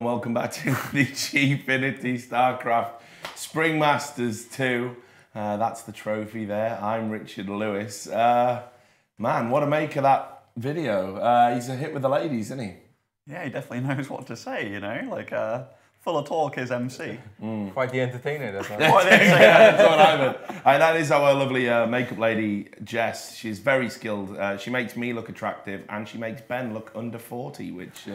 Welcome back to the Gfinity Starcraft Spring Masters 2. That's the trophy there. I'm Richard Lewis. Man, what a make of that video. He's a hit with the ladies, isn't he? Yeah, he definitely knows what to say, you know, like full of talk is MC. Quite the entertainer, that's what That's what I meant. And that is our lovely makeup lady, Jess. She's very skilled. She makes me look attractive and she makes Ben look under 40, which...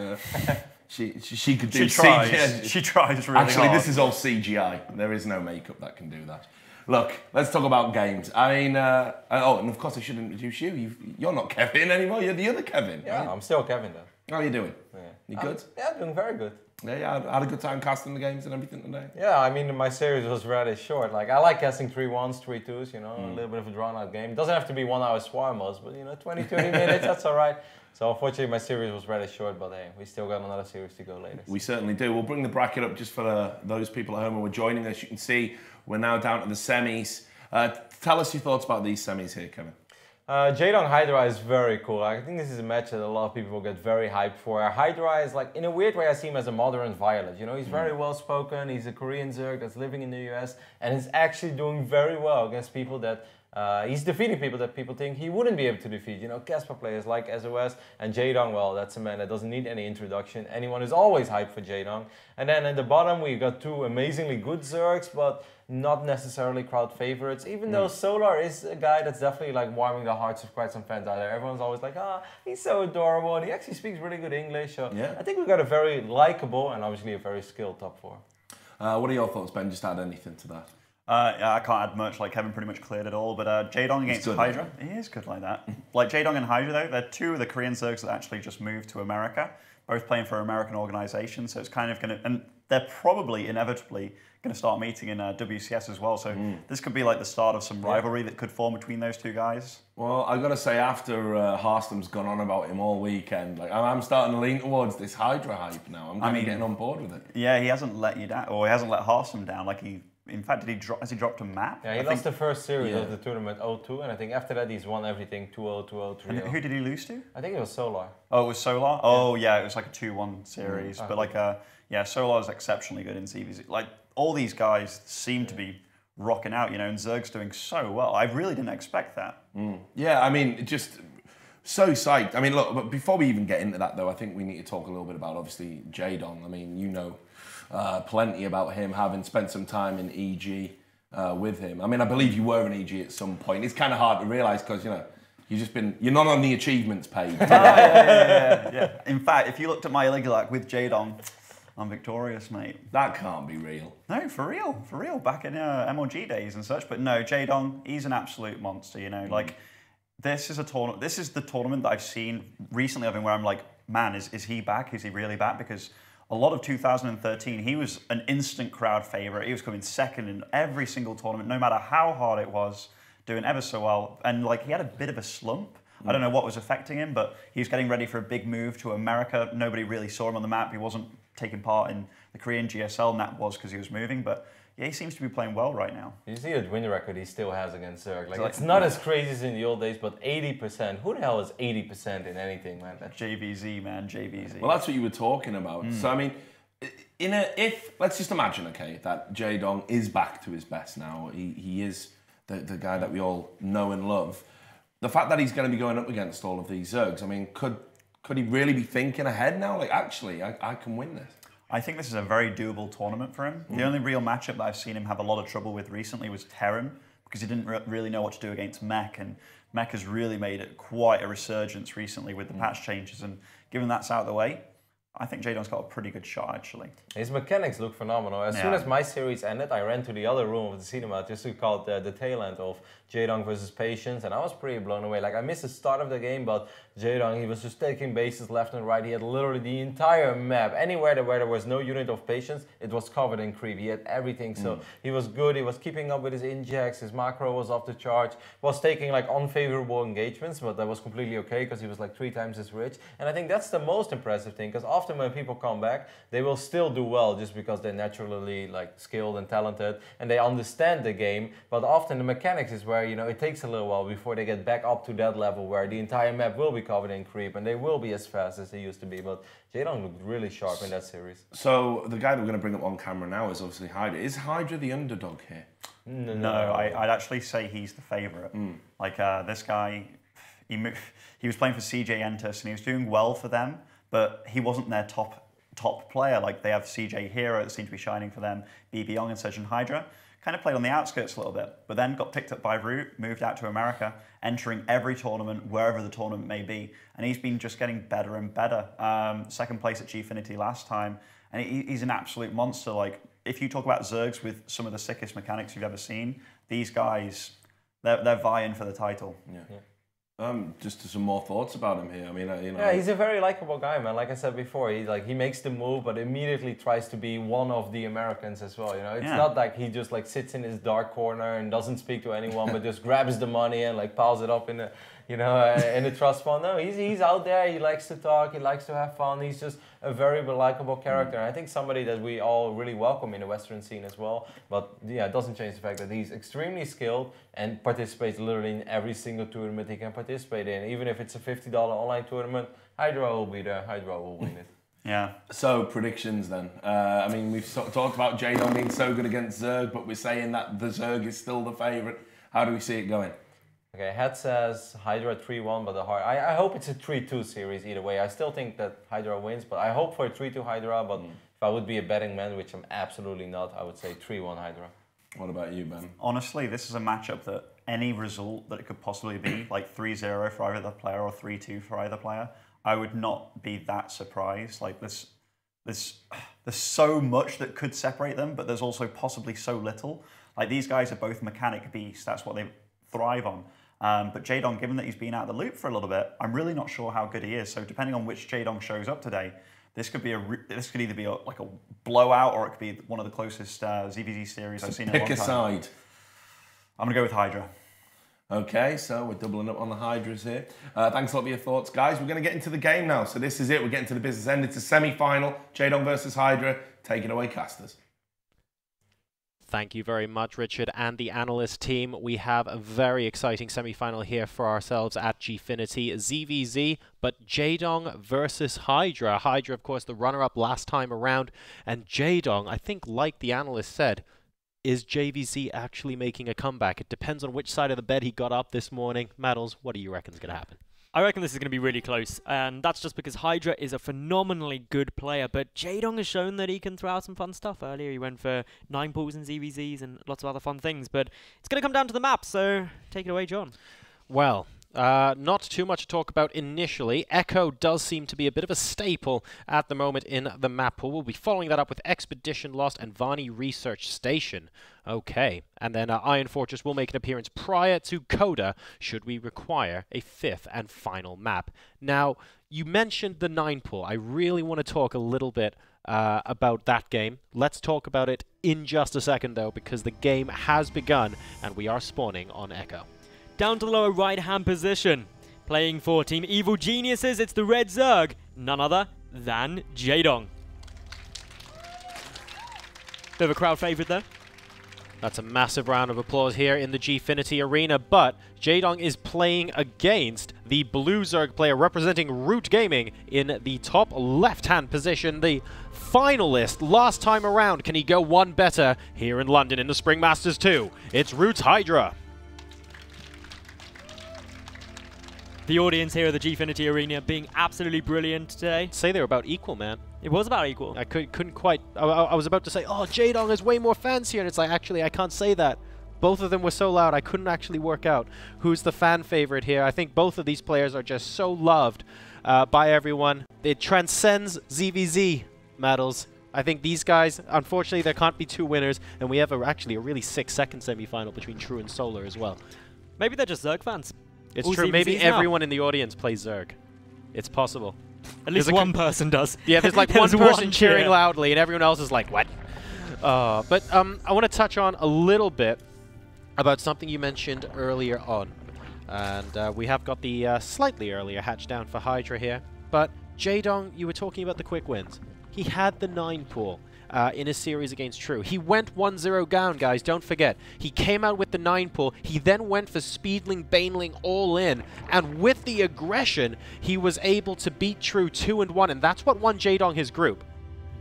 She could do. She tries. CGI. She tries really Actually, hard. this is all CGI. There is no makeup that can do that. Look, let's talk about games. I mean, oh, and of course I should introduce you. You're not Kevin anymore. You're the other Kevin. Yeah, right? I'm still Kevin though. How are you doing? Yeah. You good? Yeah, doing very good. Yeah, I had a good time casting the games and everything today. Yeah, I mean, my series was rather short. Like, I like casting 3-1s, 3-2s, you know, a little bit of a drawn-out game. It doesn't have to be 1 hour swarm modes, but, you know, 20, 30 minutes, that's all right. So, unfortunately, my series was rather short, but hey, we still got another series to go later. We certainly do. We'll bring the bracket up just for those people at home who are joining us. You can see we're now down to the semis. Tell us your thoughts about these semis here, Kevin. Jaedong Hydra is very cool. I think this is a match that a lot of people will get very hyped for. Hydra is like, in a weird way, I see him as a modern Violet. You know, he's very well spoken. He's a Korean Zerg that's living in the US and is actually doing very well against people that he's defeating people that people think he wouldn't be able to defeat. You know, Casper players like SOS and Jaedong. Well, that's a man that doesn't need any introduction. Anyone is always hyped for Jaedong. And then at the bottom, we got 2 amazingly good Zergs, but not necessarily crowd favorites, even though Solar is a guy that's definitely like warming the hearts of quite some fans out there. Everyone's always like, he's so adorable, and he actually speaks really good English. So yeah. I think we got a very likable and obviously a very skilled top 4. What are your thoughts, Ben? Just add anything to that. Yeah, I can't add much, like Kevin pretty much cleared it all, but Jaedong against Hydra, he is good like that. Like Jaedong and Hydra though, they're 2 of the Korean Zergs that actually just moved to America, both playing for American organizations, so it's kind of going to, and they're probably inevitably going to start meeting in WCS as well, so this could be like the start of some rivalry that could form between those 2 guys. Well, I've got to say, after Harstom's gone on about him all weekend, like I'm starting to lean towards this Hydra hype now. I'm kind of getting on board with it. Yeah, he hasn't let you down, or he hasn't let Harstom down. Like in fact, has he dropped a map? Yeah, he lost the first series of the tournament 0-2, and I think after that he's won everything 2-0, 2-0, 3-0. And who did he lose to? I think it was Solar. Oh, it was Solar? Oh, yeah, it was like a 2-1 series. But like, yeah, Solar is exceptionally good in CVZ. Like, all these guys seem to be rocking out, you know, and Zerg's doing so well. I really didn't expect that. Yeah, I mean, just so psyched. I mean, look, but before we even get into that, though, I think we need to talk a little bit about, obviously, Jaedong. I mean, you know plenty about him, having spent some time in EG with him. I mean, I believe you were in EG at some point. It's kind of hard to realise because, you know, you're not on the achievements page. Yeah. In fact, if you looked at my Illigalak with Jaedong, I'm victorious, mate. That can't be real. No, for real. Back in MLG days and such. But no, Jaedong, he's an absolute monster, you know. Like, this is a tournament. This is the tournament that I've seen recently of him where I'm like, man, is he back? Is he really back? Because a lot of 2013, he was an instant crowd favorite. He was coming second in every single tournament, no matter how hard it was, doing ever so well. And like, he had a bit of a slump. I don't know what was affecting him, but he was getting ready for a big move to America. Nobody really saw him on the map. He wasn't taking part in the Korean GSL, and that was because he was moving. But yeah, he seems to be playing well right now. You see that win record he still has against Zerg. Like, it's not as crazy as in the old days, but 80%. Who the hell is 80% in anything, man? JVZ, man, JVZ. Well, that's what you were talking about. So, I mean, let's just imagine, okay, that Jaedong is back to his best now. He is the guy that we all know and love. The fact that he's going to be going up against all of these Zergs, I mean, could he really be thinking ahead now? Like, actually, I can win this. I think this is a very doable tournament for him. The only real matchup that I've seen him have a lot of trouble with recently was Terran, because he didn't really know what to do against Mech, and Mech has really made it quite a resurgence recently with the patch changes, and given that's out of the way, I think Jaedong's got a pretty good shot, actually. His mechanics look phenomenal. As soon as my series ended, I ran to the other room of the cinema just to call it the tail end of Jaedong versus Patience, and I was pretty blown away. Like, I missed the start of the game, but Jaedong, he was just taking bases left and right. He had literally the entire map. Anywhere where there was no unit of Patience, it was covered in creep. He had everything, so he was good. He was keeping up with his injects. His macro was off the charts. Was taking like unfavorable engagements, but that was completely okay because he was like 3 times as rich. And I think that's the most impressive thing, because often when people come back, they will still do well just because they're naturally like skilled and talented and they understand the game. But often the mechanics is where, you know, it takes a little while before they get back up to that level where the entire map will be covered in creep and they will be as fast as they used to be. But Jaedong looked really sharp in that series. So the guy that we're going to bring up on camera now is obviously Hydra. Is Hydra the underdog here? No, I'd actually say he's the favourite. Like this guy, he was playing for CJ Entus and he was doing well for them, but he wasn't their top player. Like they have CJ Hero that seemed to be shining for them, BB Young and Surgeon Hydra. Kind of played on the outskirts a little bit, but then got picked up by Root, moved out to America, entering every tournament, wherever the tournament may be. And he's been just getting better and better. Second place at Gfinity last time. And he's an absolute monster. Like, if you talk about Zergs with some of the sickest mechanics you've ever seen, these guys, they're vying for the title. Yeah. Just some more thoughts about him here. I mean, you know. Yeah, he's a very likable guy, man. Like I said before, he makes the move, but immediately tries to be one of the Americans as well. You know, it's not like he just like sits in his dark corner and doesn't speak to anyone, but just grabs the money and like piles it up in the, you know, in the trust fund. No, he's out there. He likes to talk. He likes to have fun. He's just a very likable character. And I think somebody that we all really welcome in the Western scene as well. But yeah, it doesn't change the fact that he's extremely skilled and participates literally in every single tournament he can participate in. Even if it's a $50 online tournament, Hydra will be there. Hydra will win it. Yeah. So predictions then. I mean, we've sort of talked about Jaedong being so good against Zerg, but we're saying that the Zerg is still the favourite. How do we see it going? Okay, Head says Hydra 3-1, but I hope it's a 3-2 series either way. I still think that Hydra wins, but I hope for a 3-2 Hydra. But if I would be a betting man, which I'm absolutely not, I would say 3-1 Hydra. What about you, Ben? Honestly, this is a matchup that any result that it could possibly be, like 3-0 for either player or 3-2 for either player, I would not be that surprised. Like there's so much that could separate them, but there's also possibly so little. Like these guys are both mechanic beasts. That's what they thrive on. But Jaedong, given that he's been out of the loop for a little bit, I'm really not sure how good he is. So depending on which Jaedong shows up today, this could either be like a blowout or it could be one of the closest ZVZ series I've seen in a long time. Pick a side. I'm going to go with Hydra. Okay, so we're doubling up on the Hydras here. Thanks a lot for your thoughts. Guys, we're going to get into the game now. So this is it. We're getting to the business end. It's a semi-final. Jaedong versus Hydra. Take it away, casters. Thank you very much, Richard and the analyst team. We have a very exciting semi-final here for ourselves at Gfinity ZVZ, but Jaedong versus Hydra. Hydra, of course, the runner-up last time around, and Jaedong, I think, like the analyst said, is JVZ actually making a comeback? It depends on which side of the bed he got up this morning. Maddles, what do you reckon is going to happen? I reckon this is going to be really close, and that's just because Hydra is a phenomenally good player, but Jaedong has shown that he can throw out some fun stuff. Earlier he went for 9 pulls and ZVZs and lots of other fun things, but it's going to come down to the map, so take it away, John. Well, not too much to talk about initially. Echo does seem to be a bit of a staple at the moment in the map pool. We'll be following that up with Expedition Lost and Vani Research Station. Okay, and then Iron Fortress will make an appearance prior to Coda, should we require a 5th and final map. Now, you mentioned the 9 pool. I really want to talk a little bit about that game. Let's talk about it in just a second, though, because the game has begun, and we are spawning on Echo. Down to the lower right-hand position. Playing for Team Evil Geniuses, it's the Red Zerg, none other than Jaedong. Bit of a crowd favourite there. That's a massive round of applause here in the Gfinity arena, but Jaedong is playing against the Blue Zerg player representing Root Gaming in the top left-hand position, the finalist last time around. Can he go one better here in London in the Spring Masters 2? It's Root's Hydra. The audience here at the Gfinity Arena being absolutely brilliant today. I'd say they're about equal, man. It was about equal. I couldn't quite... I was about to say, oh, Jaedong has way more fans here. And it's like, actually, I can't say that. Both of them were so loud, I couldn't actually work out who's the fan favorite here. I think both of these players are just so loved by everyone. It transcends ZVZ, Maddles. I think these guys, unfortunately, there can't be 2 winners. And we have actually a really sick second semi-final between True and Solar as well. Maybe they're just Zerg fans. It's All true. ZVZs Maybe now. Everyone in the audience plays Zerg. It's possible. At least one person does. Yeah, there's like one There's person cheering cheer. loudly, and everyone else is like, what? But I want to touch on a little bit about something you mentioned earlier on. And we have got the slightly earlier hatch down for Hydra here. But Jaedong, you were talking about the quick wins. He had the 9 pool in a series against True. He went 1-0 down, guys, don't forget. He came out with the 9 pool. He then went for Speedling, Baneling all in. And with the aggression, he was able to beat True 2-1. And that's what won Jaedong his group.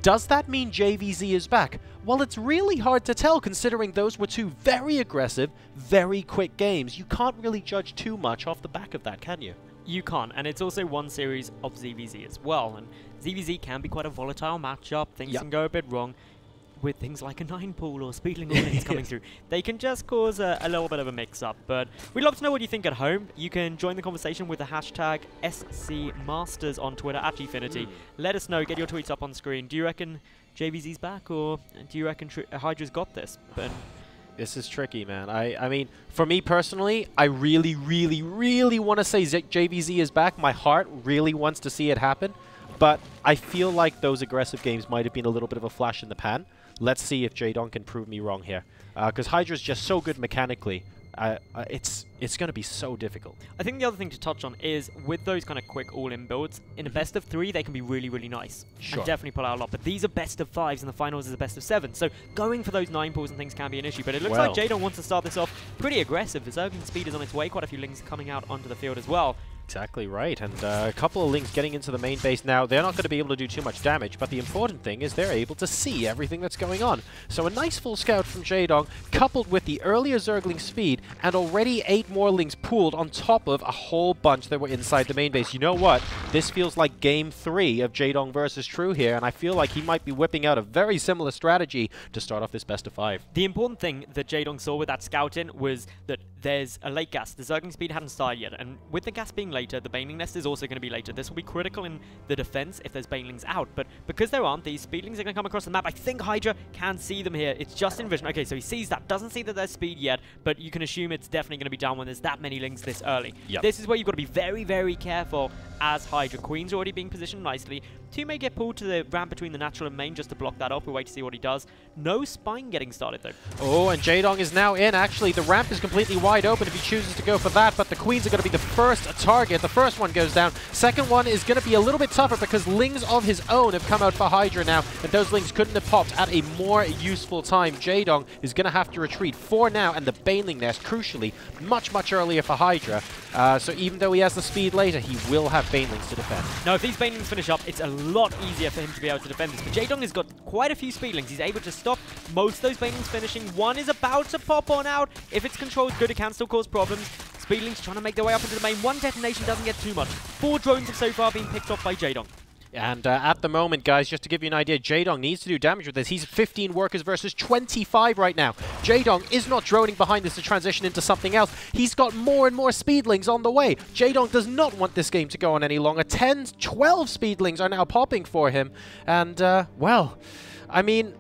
Does that mean JVZ is back? Well, it's really hard to tell considering those were 2 very aggressive, very quick games. You can't really judge too much off the back of that, can you? You can't, and it's also one series of ZVZ as well, and ZVZ can be quite a volatile matchup. Things can go a bit wrong with things like a 9 pool or Speedling all coming through. They can just cause a little bit of a mix-up, but we'd love to know what you think at home. You can join the conversation with the hashtag SCMasters on Twitter at Gfinity. Let us know, get your tweets up on screen. Do you reckon JVZ's back, or do you reckon Hydra's got this? But this is tricky, man. I mean, for me personally, I really, really, really want to say JVZ is back. My heart really wants to see it happen. But I feel like those aggressive games might have been a little bit of a flash in the pan. Let's see if Jaedong can prove me wrong here. Because Hydra's just so good mechanically. It's going to be so difficult. I think the other thing to touch on is with those kind of quick all-in builds, in a best of 3, they can be really, really nice. Sure. And definitely pull out a lot. But these are best of 5s, and the finals is a best of 7. So going for those 9 pools and things can be an issue. But it looks like Jaedong wants to start this off pretty aggressive. The Zergling speed is on its way. Quite a few Lings coming out onto the field as well. Exactly right, and a couple of Lings getting into the main base now. They're not going to be able to do too much damage, but the important thing is they're able to see everything that's going on. So a nice full scout from Jaedong, coupled with the earlier Zergling speed, and already 8 more Lings pooled on top of a whole bunch that were inside the main base. You know what? This feels like Game 3 of Jaedong versus True here, and I feel like he might be whipping out a very similar strategy to start off this best of 5. The important thing that Jaedong saw with that scouting was that there's a late gas. The Zergling speed hadn't started yet, and with the gas being later, the Baneling nest is also going to be later. This will be critical in the defense if there's Banelings out, but because there aren't, these Speedlings are going to come across the map. I think Hydra can see them here. It's just in vision. Okay, so he sees that. Doesn't see that there's speed yet, but you can assume it's definitely going to be down when there's that many Lings this early. Yep. This is where you've got to be very, very careful as Hydra. Queen's already being positioned nicely. 2 may get pulled to the ramp between the natural and main just to block that off. We'll wait to see what he does. No spine getting started, though. Oh, and Jaedong is now in. Actually, the ramp is completely wide open if he chooses to go for that, but the Queens are going to be the first target. The first one goes down. Second one is going to be a little bit tougher because Lings of his own have come out for Hydra now, and those Lings couldn't have popped at a more useful time. Jaedong is going to have to retreat for now, and the Baneling nest, crucially, much, much earlier for Hydra. So even though he has the speed later, he will have Banelings to defend. Now, if these Banelings finish up, it's a lot easier for him to be able to defend this. But Jaedong has got quite a few Speedlings. He's able to stop most of those Banelings finishing. One is about to pop on out. If it's controlled good, it can still cause problems. Speedlings trying to make their way up into the main. One detonation doesn't get too much. 4 drones have so far been picked off by Jaedong. And at the moment, guys, just to give you an idea, Jaedong needs to do damage with this. He's 15 workers versus 25 right now. Jaedong is not droning behind this to transition into something else. He's got more and more Speedlings on the way. Jaedong does not want this game to go on any longer. 10, 12 Speedlings are now popping for him. And, well, I mean,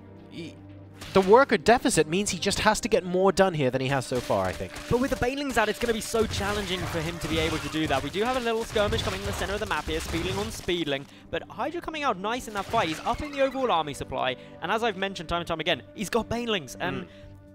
the worker deficit means he just has to get more done here than he has so far, I think. But with the Banelings out, it's going to be so challenging for him to be able to do that. We do have a little skirmish coming in the center of the map here, Speedling on Speedling, but Hydra coming out nice in that fight. He's upping the overall army supply, and as I've mentioned time and time again, he's got Banelings, and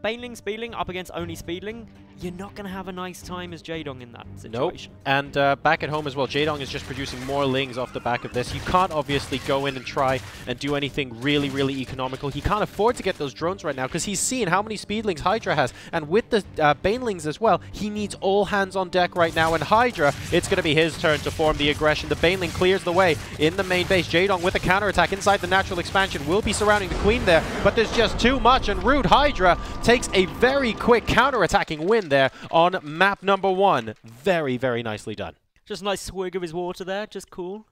Baneling, Speedling up against only Speedling, you're not going to have a nice time as Jaedong in that situation. Nope. And back at home as well, Jaedong is just producing more Lings off the back of this. You can't obviously go in and try and do anything really, really economical. He can't afford to get those drones right now because he's seen how many Speedlings Hydra has. And with the Banelings as well, he needs all hands on deck right now. And Hydra, it's going to be his turn to form the aggression. The Baneling clears the way in the main base. Jaedong with a counterattack inside the natural expansion will be surrounding the Queen there, but there's just too much. And Rude Hydra takes a very quick counterattacking win there on map number 1. Very, very nicely done. Just a nice swig of his water there, just cool.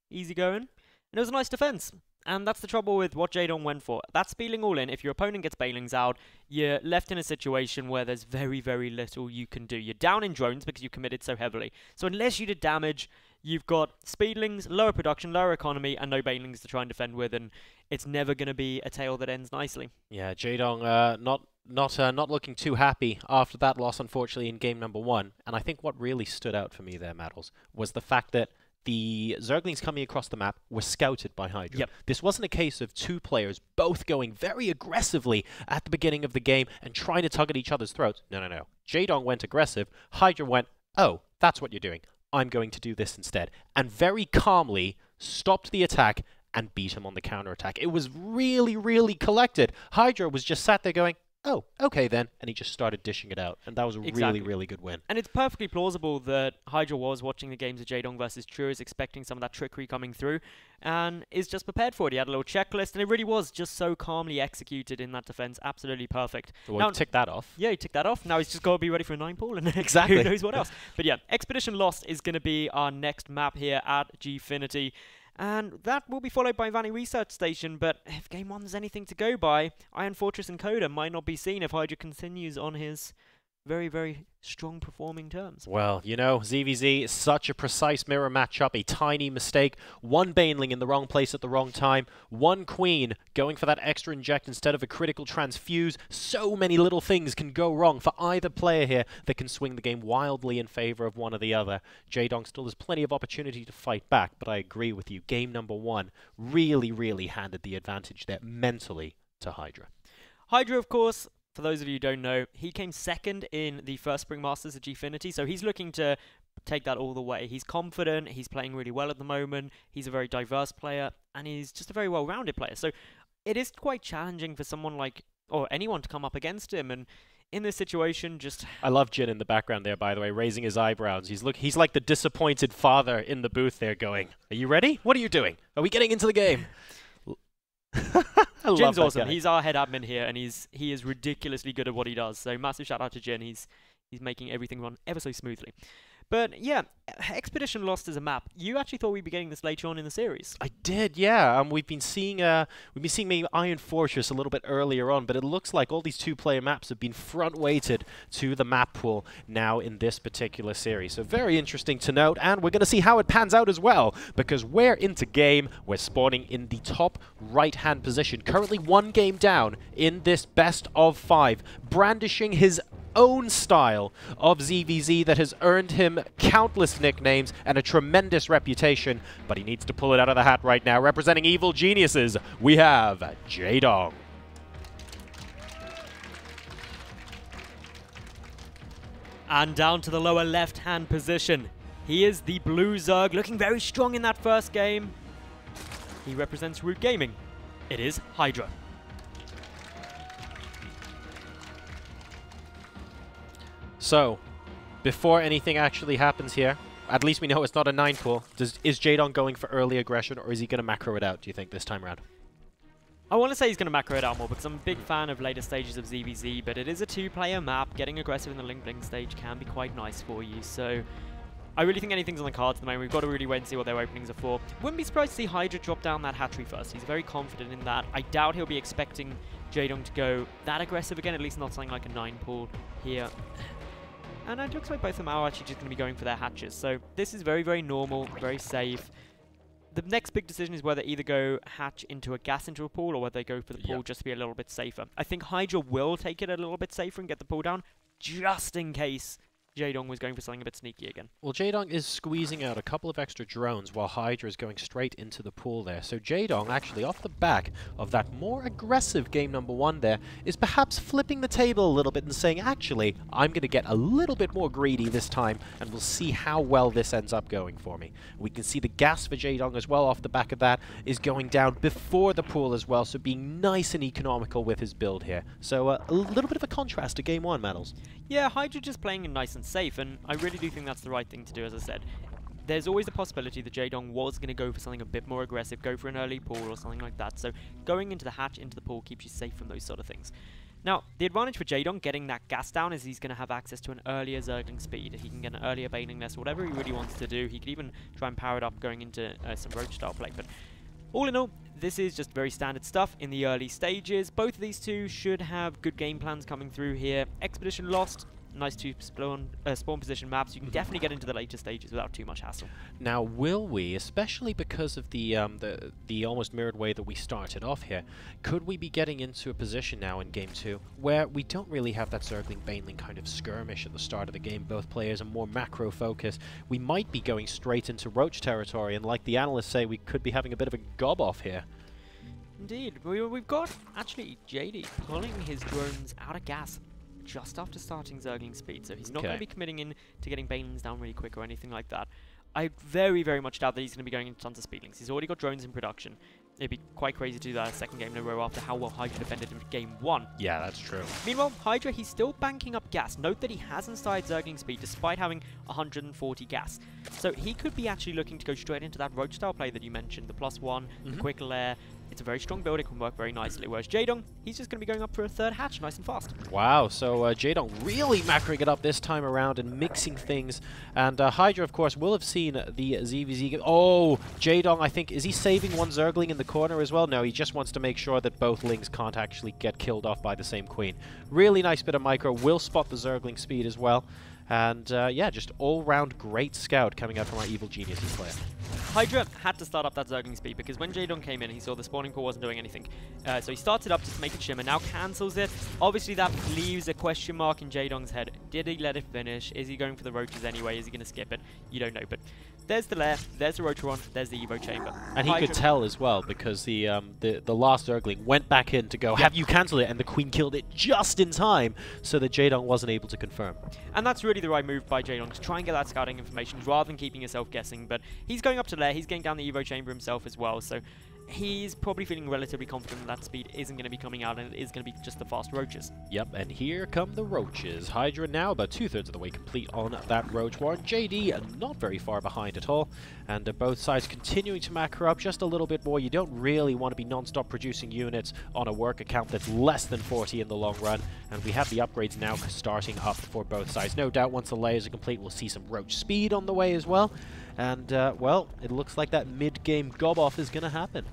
Easy going. And it was a nice defense. And that's the trouble with what Jaedong went for. That Speedling all in, if your opponent gets Banelings out, you're left in a situation where there's very, very little you can do. You're down in drones because you committed so heavily. So unless you did damage, you've got Speedlings, lower production, lower economy, and no Banelings to try and defend with, and it's never going to be a tale that ends nicely. Yeah, Jaedong not looking too happy after that loss, unfortunately, in game number 1. And I think what really stood out for me there, Mattles, was the fact that the Zerglings coming across the map were scouted by Hydra. Yep. This wasn't a case of 2 players both going very aggressively at the beginning of the game and trying to tug at each other's throats. No, no, no. Jaedong went aggressive. Hydra went, oh, that's what you're doing. I'm going to do this instead. And very calmly stopped the attack, and beat him on the counter-attack. It was really, really collected. Hydra was just sat there going, oh, okay then, and he just started dishing it out, and that was a really, really good win. And it's perfectly plausible that Hydra was watching the games of Jaedong versus True, is expecting some of that trickery coming through, and is just prepared for it. He had a little checklist, and it really was just so calmly executed in that defense. Absolutely perfect. Well, now, he ticked that off. Yeah, he ticked that off. Now he's just got to be ready for a 9-pool, and exactly. Who knows what else. But yeah, Expedition Lost is going to be our next map here at Gfinity. And that will be followed by Vanny Research Station, but if Game 1 is anything to go by, Iron Fortress and Coda might not be seen if Hydra continues on his very, very strong performing terms. Well, you know, ZVZ is such a precise mirror matchup, a tiny mistake, one Baneling in the wrong place at the wrong time, one Queen going for that extra inject instead of a critical transfuse. So many little things can go wrong for either player here that can swing the game wildly in favor of one or the other. Jaedong still has plenty of opportunity to fight back, but I agree with you. Game number 1 really, really handed the advantage there mentally to Hydra. Hydra, of course, for those of you who don't know, he came second in the first Spring Masters at Gfinity, so he's looking to take that all the way. He's confident, he's playing really well at the moment, he's a very diverse player, and he's just a very well-rounded player. So it is quite challenging for someone like, or anyone to come up against him, and in this situation, just... I love Jin in the background there, by the way, raising his eyebrows. He's like the disappointed father in the booth there going, are you ready? What are you doing? Are we getting into the game? Jin's awesome. He's our head admin here, and he is ridiculously good at what he does. So massive shout out to Jin. He's making everything run ever so smoothly. But yeah, Expedition Lost as a map. You actually thought we'd be getting this later on in the series. I did, yeah. We've been seeing maybe Iron Fortress a little bit earlier on, but it looks like all these 2-player maps have been front-weighted to the map pool now in this particular series. So very interesting to note, and we're going to see how it pans out as well, because we're into game. We're spawning in the top right-hand position, currently 1 game down in this best of 5, brandishing his own style of ZVZ that has earned him countless nicknames and a tremendous reputation, but he needs to pull it out of the hat right now. Representing Evil Geniuses, we have Jaedong. And down to the lower left-hand position. He is the Blue Zerg, looking very strong in that first game. He represents Root Gaming. It is Hydra. So, before anything actually happens here, at least we know it's not a 9-pool. Is Jaedong going for early aggression, or is he going to macro it out, do you think, this time around? I want to say he's going to macro it out more, because I'm a big fan of later stages of ZVZ, but it is a 2-player map. Getting aggressive in the Link Blink stage can be quite nice for you, so I really think anything's on the cards at the moment. We've got to really wait and see what their openings are for. Wouldn't be surprised to see Hydra drop down that hatchery first. He's very confident in that. I doubt he'll be expecting Jaedong to go that aggressive again, at least not something like a 9-pool here. And it looks like both of them are actually just going to be going for their hatches. So this is very, very normal, very safe. The next big decision is whether either go hatch into a gas into a pool or whether they go for the pool just to be a little bit safer. I think Hydra will take it a little bit safer and get the pool down just in case Jaedong was going for something a bit sneaky again. Well, Jaedong is squeezing out a couple of extra drones while Hydra is going straight into the pool there. So Jaedong, actually off the back of that more aggressive game number 1 there, is perhaps flipping the table a little bit and saying, actually, I'm going to get a little bit more greedy this time, and we'll see how well this ends up going for me. We can see the gas for Jaedong as well off the back of that is going down before the pool as well, so being nice and economical with his build here. So a little bit of a contrast to game 1, Maddles. Yeah, Hydra just playing it nice and safe, and I really do think that's the right thing to do, as I said. There's always the possibility that Jaedong was going to go for something a bit more aggressive, go for an early pool or something like that, so going into the hatch, into the pool, keeps you safe from those sort of things. Now, the advantage for Jaedong getting that gas down is he's going to have access to an earlier Zergling speed. He can get an earlier Baneling nest, whatever he really wants to do. He could even try and power it up going into some Roach style play, but all in all, this is just very standard stuff in the early stages. Both of these two should have good game plans coming through here. Expedition Lost, nice 2 spawn position maps. You can definitely get into the later stages without too much hassle. Now, will we, especially because of the almost mirrored way that we started off here, could we be getting into a position now in Game 2 where we don't really have that Zergling-Baneling kind of skirmish at the start of the game? Both players are more macro-focused. We might be going straight into Roach territory, and like the analysts say, we could be having a bit of a gob-off here. Indeed. We've got, actually, JD pulling his drones out of gas just after starting Zergling speed, so he's not going to be committing in to getting Banelings down really quick or anything like that. I very, very much doubt that he's going to be going into tons of speedlings. He's already got drones in production. It'd be quite crazy to do that a second game in a row after how well Hydra defended in game 1. Yeah, that's true. Meanwhile, Hydra, he's still banking up gas. Note that he hasn't started zergling speed despite having 140 gas. So he could be actually looking to go straight into that roach style play that you mentioned, the +1, the quick lair. It's a very strong build, it can work very nicely. Whereas Jaedong, he's just going to be going up for a 3rd hatch nice and fast. Wow, so Jaedong really macroing it up this time around and mixing things. And Hydra, of course, will have seen the ZVZ. Oh, Jaedong, I think, is he saving one Zergling in the corner as well? No, he just wants to make sure that both Lings can't actually get killed off by the same queen. Really nice bit of micro, will spot the Zergling speed as well. And yeah, just all-round great scout coming out from our Evil Geniuses player. Hydra had to start up that Zergling speed because when Jaedong came in, he saw the spawning pool wasn't doing anything. So he started up just to make it shimmer, now cancels it. Obviously that leaves a question mark in Jaedong's head. Did he let it finish? Is he going for the roaches anyway? Is he going to skip it? You don't know, but there's the lair, there's the Rotoron, there's the Evo chamber. And he could tell as well because the last Zergling went back in to go, have you cancelled it? And the queen killed it just in time so that Jaedong wasn't able to confirm. And that's really the right move by Jaedong to try and get that scouting information rather than keeping yourself guessing. But he's going up to lair, he's getting down the Evo chamber himself as well, so he's probably feeling relatively confident that speed isn't going to be coming out and it is going to be just the fast roaches. Yep, and here come the roaches. Hydra now about 2/3 of the way complete on that roach war. JD not very far behind at all. And both sides continuing to macro up just a little bit more. You don't really want to be non-stop producing units on a work account that's less than 40 in the long run. And we have the upgrades now starting up for both sides. No doubt once the layers are complete, we'll see some roach speed on the way as well. And, well, it looks like that mid-game gob-off is going to happen.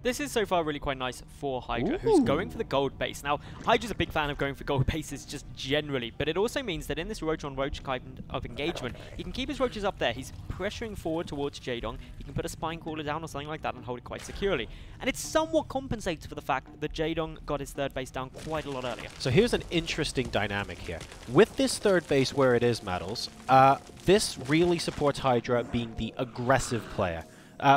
This is so far really quite nice for Hydra, who's going for the gold base. Now, Hydra's a big fan of going for gold bases just generally, but it also means that in this roach-on-roach kind of engagement, he can keep his roaches up there. He's pressuring forward towards Jaedong. He can put a spine caller down or something like that and hold it quite securely. And it somewhat compensates for the fact that Jaedong got his 3rd base down quite a lot earlier. So here's an interesting dynamic here. With this 3rd base where it is, Maddles, this really supports Hydra being the aggressive player.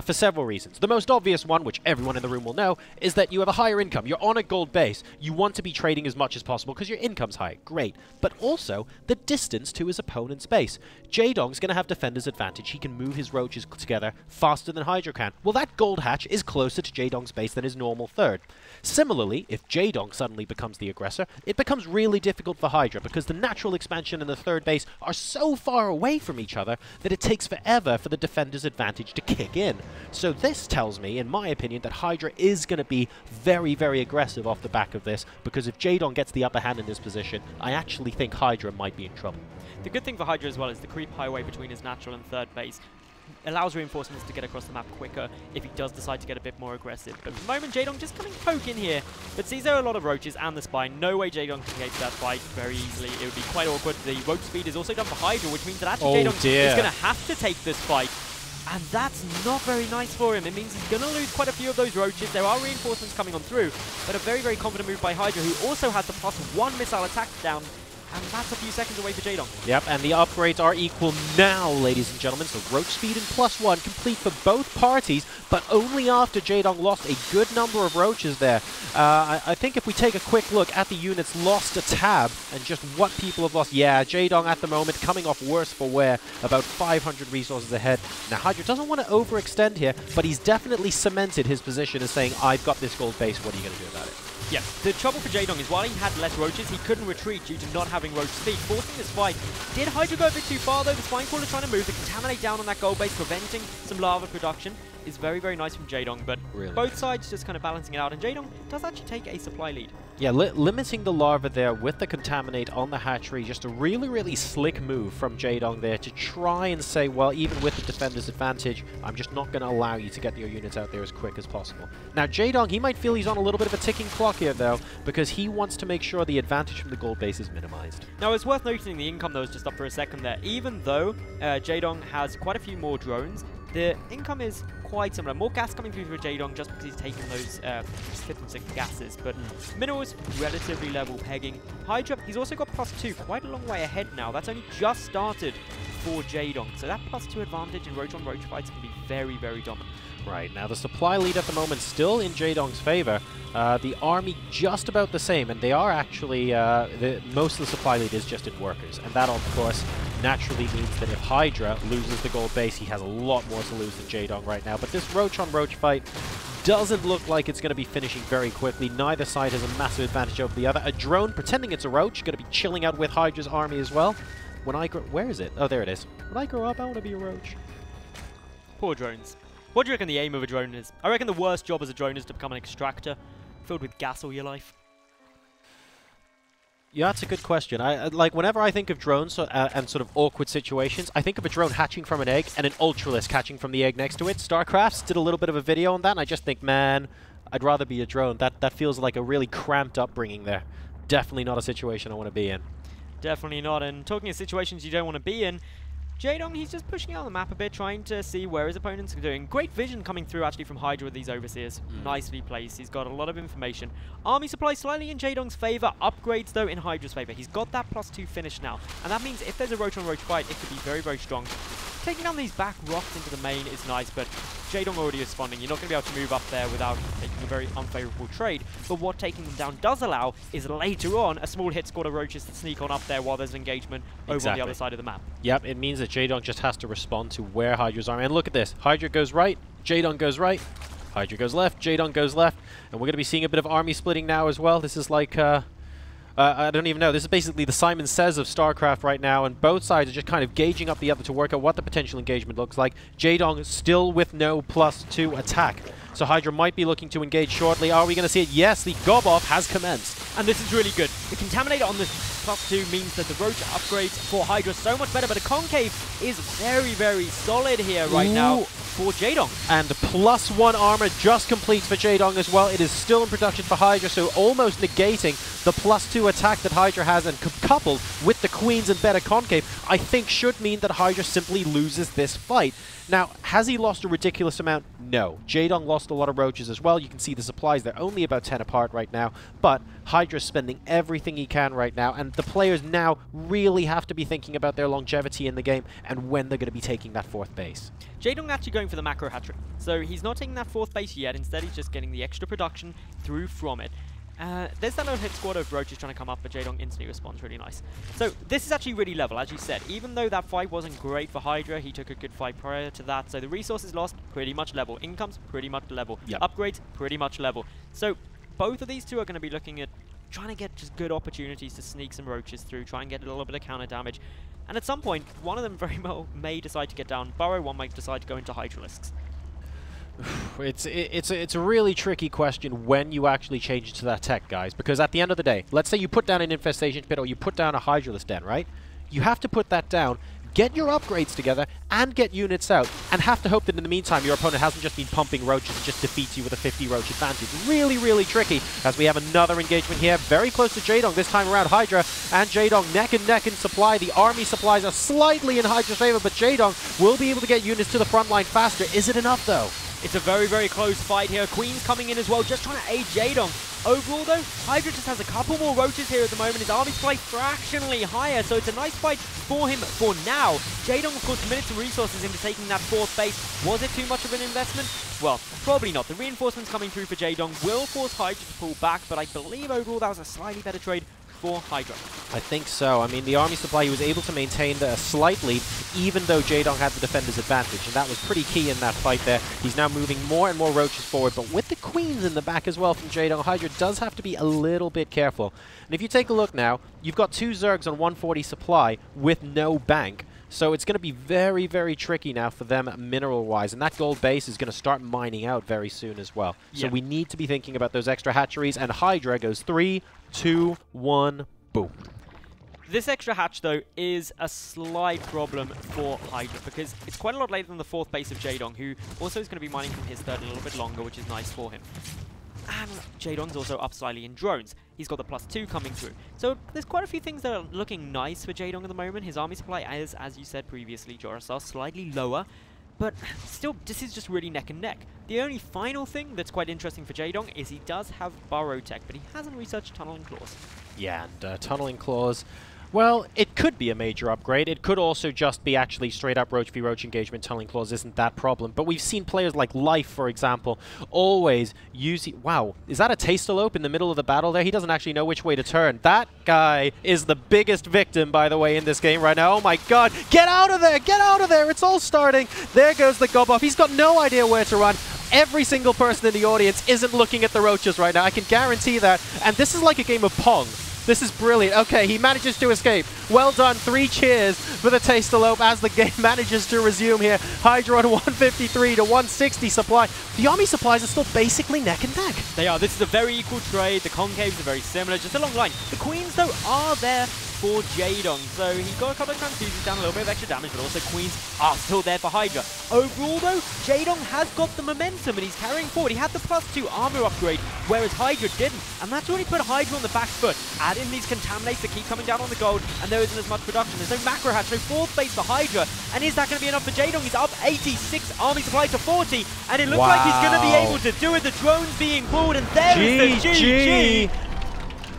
For several reasons. The most obvious one, which everyone in the room will know, is that you have a higher income. You're on a gold base. You want to be trading as much as possible because your income's high. Great. But also, the distance to his opponent's base. Jaedong's going to have defender's advantage. He can move his roaches together faster than Hydra can. Well, that gold hatch is closer to Jaedong's base than his normal 3rd. Similarly, if Jaedong suddenly becomes the aggressor, it becomes really difficult for Hydra because the natural expansion and the 3rd base are so far away from each other that it takes forever for the defender's advantage to kick in. So this tells me, in my opinion, that Hydra is going to be very, very aggressive off the back of this, because if Jaedong gets the upper hand in this position, I actually think Hydra might be in trouble. The good thing for Hydra as well is the creep highway between his natural and 3rd base allows reinforcements to get across the map quicker if he does decide to get a bit more aggressive. But for the moment, Jaedong just coming poke in here, but sees there are a lot of roaches and the spine. No way Jaedong can get to that fight very easily. It would be quite awkward. The roach speed is also done for Hydra, which means that actually Jaedong is going to have to take this fight. And that's not very nice for him. It means he's going to lose quite a few of those roaches. There are reinforcements coming on through, but a very, very confident move by Hydra, who also has the +1 missile attack down. And that's a few seconds away for Jaedong. Yep, and the upgrades are equal now, ladies and gentlemen. So roach speed and +1 complete for both parties, but only after Jaedong lost a good number of roaches there. I think if we take a quick look at the units lost a tab and just what people have lost. Yeah, Jaedong at the moment coming off worse for wear, about 500 resources ahead. Now, Hydra doesn't want to overextend here, but he's definitely cemented his position as saying, I've got this gold base, what are you going to do about it? Yeah, the trouble for Jaedong is while he had less roaches, he couldn't retreat due to not having roach speed, forcing this fight. Did Hydra go a bit too far though? The spine caller trying to move, the contaminate down on that gold base, preventing some lava production is very, very nice from Jaedong, but both sides just kind of balancing it out, and Jaedong does actually take a supply lead. Yeah, limiting the larva there with the contaminate on the hatchery, just a really, really slick move from Jaedong there to try and say, well, even with the defender's advantage, I'm just not going to allow you to get your units out there as quick as possible. Now, Jaedong, he might feel he's on a little bit of a ticking clock here, though, because he wants to make sure the advantage from the gold base is minimized. Now, it's worth noting the income, though, is just up for a second there. Even though Jaedong has quite a few more drones, the income is quite similar. More gas coming through for Jaedong just because he's taken those 5th and 6th gases, but minerals, relatively level pegging. Hydra, he's also got +2, quite a long way ahead now. That's only just started for Jaedong, so that +2 advantage in roach-on-roach fights can be very, very dominant. Right, now the supply lead at the moment still in Jaedong's favor. The army just about the same, and they are actually, most of the supply lead is just in workers, and that of course naturally means that if Hydra loses the gold base, he has a lot more to lose than Jaedong right now. But this roach-on-roach fight doesn't look like it's going to be finishing very quickly. Neither side has a massive advantage over the other. A drone, pretending it's a roach, going to be chilling out with Hydra's army as well. When I grow... Where is it? Oh, there it is. When I grow up, I want to be a roach. Poor drones. What do you reckon the aim of a drone is? I reckon the worst job as a drone is to become an extractor, filled with gas all your life. Yeah, that's a good question. Like, whenever I think of drones and sort of awkward situations, I think of a drone hatching from an egg and an Ultralisk hatching from the egg next to it. Starcraft did a little bit of a video on that, and I just think, man, I'd rather be a drone. That feels like a really cramped upbringing there. Definitely not a situation I want to be in. Definitely not. And talking of situations you don't want to be in, Jaedong, he's just pushing out the map a bit, trying to see where his opponents are doing. Great vision coming through, actually, from Hydra with these Overseers. Nicely placed. He's got a lot of information. Army supply slightly in Jaedong's favor. Upgrades, though, in Hydra's favor. He's got that +2 finish now. And that means if there's a roach-on-roach fight, it could be very, very strong. Taking down these back rocks into the main is nice, but Jaedong already is responding. You're not going to be able to move up there without taking a very unfavorable trade. But what taking them down does allow is later on a small hit squad of roaches to sneak on up there while there's an engagement over on the other side of the map. Yep, it means that Jaedong just has to respond to where Hydra's army. And look at this. Hydra goes right, Jaedong goes right, Hydra goes left, Jaedong goes left. And we're going to be seeing a bit of army splitting now as well. This is like... I don't even know. This is basically the Simon Says of StarCraft right now, and both sides are just kind of gauging up the other to work out what the potential engagement looks like. Jaedong still with no +2 attack. So Hydra might be looking to engage shortly. Are we going to see it? Yes, the gob-off has commenced. And this is really good. The Contaminator on this +2 means that the Roach upgrades for Hydra so much better, but a Concave is very, very solid here right now for Jaedong. And +1 armor just completes for Jaedong as well. It is still in production for Hydra, so almost negating the +2 attack that Hydra has, and coupled with the Queen's and better Concave, I think should mean that Hydra simply loses this fight. Now, has he lost a ridiculous amount? No. Jaedong lost a lot of roaches as well. You can see the supplies, they're only about 10 apart right now, but Hydra's spending everything he can right now, and the players now really have to be thinking about their longevity in the game and when they're going to be taking that 4th base. Jaedong actually going for the macro hat trick, so he's not taking that 4th base yet. Instead, he's just getting the extra production through from it. There's that little hit squad of roaches trying to come up, but Jaedong instantly responds really nice. So this is actually really level, as you said. Even though that fight wasn't great for Hydra, he took a good fight prior to that. So the resources lost, pretty much level. Incomes, pretty much level. Yep. Upgrades, pretty much level. So both of these two are going to be looking at trying to get just good opportunities to sneak some roaches through, try and get a little bit of counter damage. And at some point, one of them very well may decide to get down Burrow, one might decide to go into Hydralisks. It's a really tricky question when you actually change it to that tech, guys, because at the end of the day, let's say you put down an infestation pit or you put down a Hydralisk den, right? You have to put that down, get your upgrades together, and get units out, and have to hope that in the meantime your opponent hasn't just been pumping roaches and just defeats you with a 50 roach advantage. Really, really tricky, as we have another engagement here, very close to Jaedong this time around. Hydra and Jaedong neck and neck in supply. The army supplies are slightly in Hydra's favor, but Jaedong will be able to get units to the front line faster. Is it enough, though? It's a very, very close fight here. Queen's coming in as well, just trying to aid Jaedong. Overall, though, Hydra just has a couple more roaches here at the moment. His army supply fractionally higher, so it's a nice fight for him for now. Jaedong, of course, committed some resources into taking that 4th base. Was it too much of an investment? Well, probably not. The reinforcements coming through for Jaedong will force Hydra to pull back, but I believe overall that was a slightly better trade for Hydra. I think so. I mean, the army supply, he was able to maintain a slight lead, even though Jaedong had the defender's advantage, and that was pretty key in that fight there. He's now moving more and more roaches forward, but with the Queens in the back as well from Jaedong, Hydra does have to be a little bit careful. And if you take a look now, you've got 2 Zergs on 140 supply with no bank. So it's going to be very, very tricky now for them mineral-wise, and that gold base is going to start mining out very soon as well. So we need to be thinking about those extra hatcheries, and Hydra goes 3, 2, 1, boom. This extra hatch, though, is a slight problem for Hydra, because it's quite a lot later than the 4th base of Jaedong, who also is going to be mining from his 3rd a little bit longer, which is nice for him. And Jaedong's also up slightly in drones. He's got the +2 coming through. So there's quite a few things that are looking nice for Jaedong at the moment. His army supply is, as you said previously, Jorasar, slightly lower. But still, this is just really neck and neck. The only final thing that's quite interesting for Jaedong is he does have Burrow tech, but he hasn't researched Tunneling Claws. Yeah, and Tunneling Claws, Well, it could be a major upgrade. It could also just be actually straight up Roach v Roach engagement. Tunneling Claws isn't that problem. But we've seen players like Life, for example, always using... Wow, is that a Tastelope in the middle of the battle there? He doesn't actually know which way to turn. That guy is the biggest victim, by the way, in this game right now. Oh my god, get out of there! Get out of there! It's all starting. There goes the gob off. He's got no idea where to run. Every single person in the audience isn't looking at the roaches right now. I can guarantee that. And this is like a game of Pong. This is brilliant. Okay, he manages to escape. Well done. 3 cheers for the Tastelope as the game manages to resume here. Hydra on 153 to 160 supply. The army supplies are still basically neck and neck. They are. This is a very equal trade. The concaves are very similar, just a long line. The queens, though, are there for Jaedong. So he got a couple of transfusions down, a little bit of extra damage, but also queens are still there for Hydra. Overall, though, Jaedong has got the momentum and he's carrying forward. He had the +2 armor upgrade, whereas Hydra didn't. And that's really put Hydra on the back foot. Add in these contaminates that keep coming down on the gold, and there isn't as much production. There's no macro hatch, no 4th base for Hydra. And is that going to be enough for Jaedong? He's up 86 army supply to 40, and it looks like he's going to be able to do it. The drone's being pulled, and there is the GG.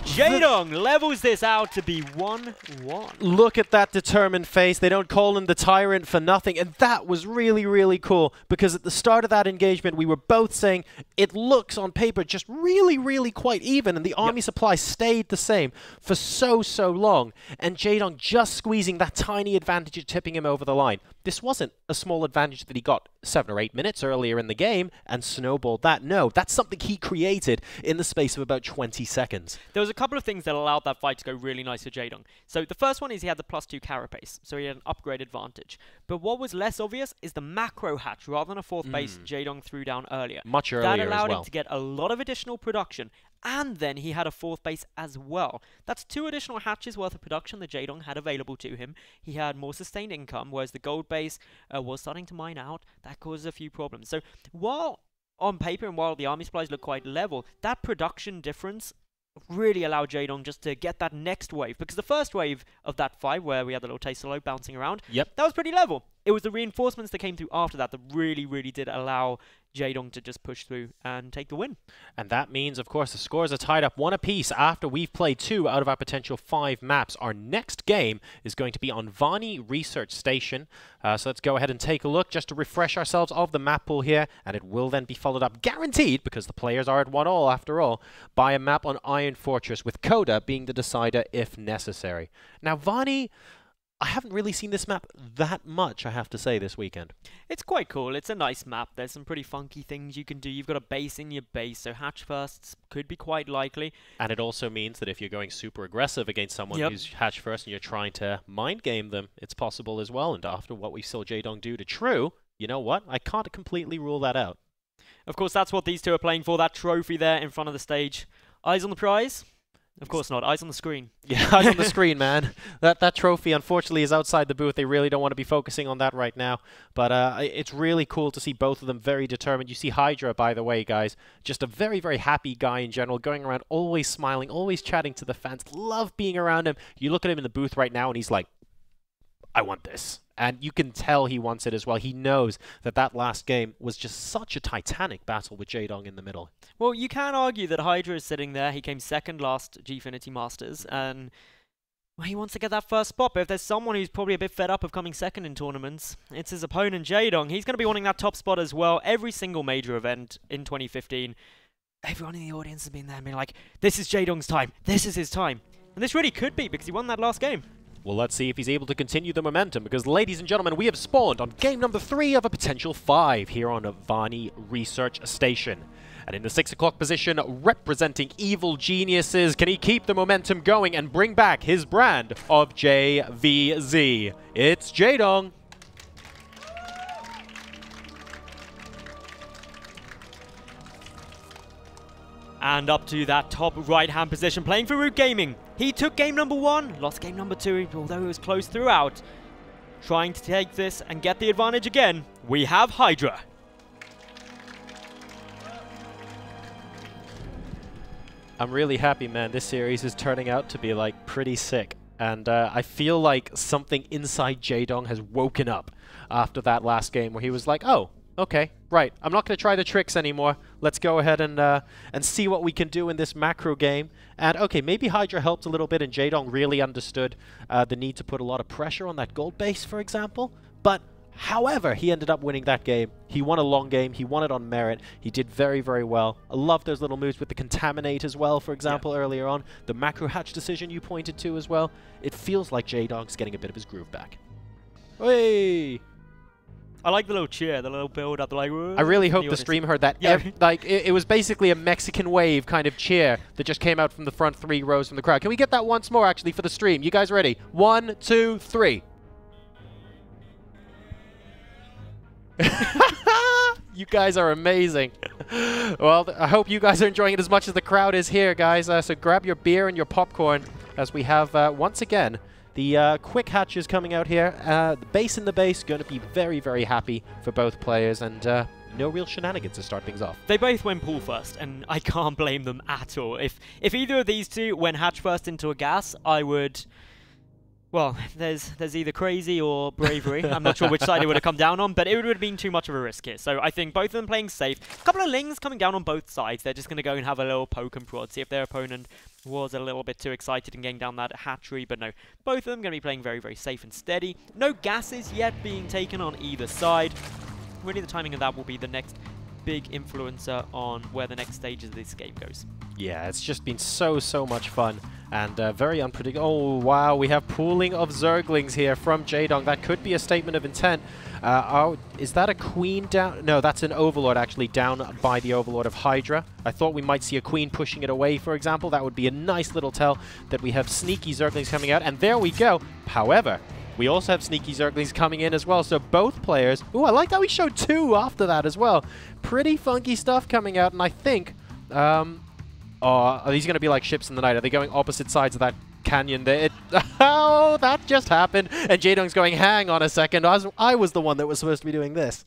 Jaedong levels this out to be 1-1. Look at that determined face. They don't call him the Tyrant for nothing. And that was really, really cool. Because at the start of that engagement, we were both saying it looks on paper just really, really quite even. And the army supply stayed the same for so, so long. And Jaedong just squeezing that tiny advantage of tipping him over the line. This wasn't a small advantage that he got 7 or 8 minutes earlier in the game and snowballed that. No, that's something he created in the space of about 20 seconds. There was a couple of things that allowed that fight to go really nice for Jaedong. So the first one is he had the +2 carapace, so he had an upgrade advantage. But what was less obvious is the macro hatch rather than a 4th base Jaedong threw down earlier. Much earlier as well. That allowed him to get a lot of additional production, and then he had a 4th base as well. That's 2 additional hatches worth of production that Jaedong had available to him. He had more sustained income, whereas the gold base was starting to mine out. That causes a few problems. So while on paper and while the army supplies look quite level, that production difference really allowed Jaedong just to get that next wave. Because the first wave of that fight, where we had the little Tastelope bouncing around, that was pretty level. It was the reinforcements that came through after that that really, really did allow Jaedong to just push through and take the win. And that means, of course, the scores are tied up 1 apiece after we've played 2 out of our potential 5 maps. Our next game is going to be on Vani Research Station. So let's go ahead and take a look just to refresh ourselves of the map pool here. And it will then be followed up, guaranteed, because the players are at 1-1 after all, by a map on Iron Fortress, with Coda being the decider if necessary. Now, Vani, I haven't really seen this map that much, I have to say, this weekend. It's quite cool. It's a nice map. There's some pretty funky things you can do. You've got a base in your base, so hatch firsts could be quite likely. And it also means that if you're going super aggressive against someone who's hatch first and you're trying to mind game them, it's possible as well. And after what we saw Jaedong do to True, you know what? I can't completely rule that out. Of course, that's what these two are playing for, that trophy there in front of the stage. Eyes on the prize? Of course not. Eyes on the screen. Yeah, eyes on the screen, man. That trophy, unfortunately, is outside the booth. They really don't want to be focusing on that right now. But it's really cool to see both of them very determined. You see Hydra, by the way, guys. Just a very, very happy guy in general, going around, always smiling, always chatting to the fans. Love being around him. You look at him in the booth right now, and he's like, I want this. And you can tell he wants it as well. He knows that that last game was just such a titanic battle with Jaedong in the middle. Well, you can argue that Hydra is sitting there. He came second last Gfinity Masters, and well, he wants to get that first spot. But if there's someone who's probably a bit fed up of coming second in tournaments, it's his opponent, Jaedong. He's going to be wanting that top spot as well. Every single major event in 2015, everyone in the audience has been there and been like, this is Jaedong's time. This is his time. And this really could be, because he won that last game. Well, let's see if he's able to continue the momentum, because, ladies and gentlemen, we have spawned on game number 3 of a potential 5 here on Vani Research Station. And in the 6 o'clock position, representing Evil Geniuses, can he keep the momentum going and bring back his brand of JVZ? It's Jaedong. And up to that top right-hand position, playing for Root Gaming. He took game number 1, lost game number 2, although it was close throughout. Trying to take this and get the advantage again, we have Hydra. I'm really happy, man. This series is turning out to be, like, pretty sick. And I feel like something inside Jaedong has woken up after that last game where he was like, oh, okay, right, I'm not going to try the tricks anymore. Let's go ahead and see what we can do in this macro game. And okay, maybe Hydra helped a little bit, and Jaedong really understood the need to put a lot of pressure on that gold base, for example. But however, he ended up winning that game. He won a long game. He won it on merit. He did very, very well. I love those little moves with the Contaminate as well, for example, earlier on. The macro hatch decision you pointed to as well. It feels like Jaedong's getting a bit of his groove back. Hey! I like the little cheer, the little build up. Like, I really hope the stream heard that. Yeah. Like, it was basically a Mexican wave kind of cheer that just came out from the front 3 rows from the crowd. Can we get that once more, actually, for the stream? You guys ready? 1, 2, 3. You guys are amazing. Well, I hope you guys are enjoying it as much as the crowd is here, guys. So grab your beer and your popcorn as we have, once again, the quick hatches coming out here. The base in the base, going to be very, very happy for both players, and no real shenanigans to start things off. They both went pool first, and I can't blame them at all. If either of these two went hatch first into a gas, I would... Well, there's either crazy or bravery. I'm not sure which side it would have come down on, but it would have been too much of a risk here. So I think both of them playing safe. A couple of Lings coming down on both sides. They're just going to go and have a little poke and prod, see if their opponent was a little bit too excited and getting down that hatchery. But no, both of them going to be playing very, very safe and steady. No gases yet being taken on either side. Really, the timing of that will be the next big influencer on where the next stage of this game goes. Yeah, it's just been so much fun and very unpredictable. Oh, wow, we have pooling of Zerglings here from Jaedong. That could be a statement of intent. Oh, is that a Queen down? No, that's an Overlord, actually, down by the Overlord of Hydra. I thought we might see a Queen pushing it away, for example. That would be a nice little tell that we have sneaky Zerglings coming out. And there we go. However, we also have sneaky Zerglings coming in as well, so both players... Ooh, I like that we showed 2 after that as well. Pretty funky stuff coming out, and I think... are these going to be like ships in the night? Are they going opposite sides of that canyon there? Oh, that just happened. And Jaedong's going, hang on a second. I was the one that was supposed to be doing this.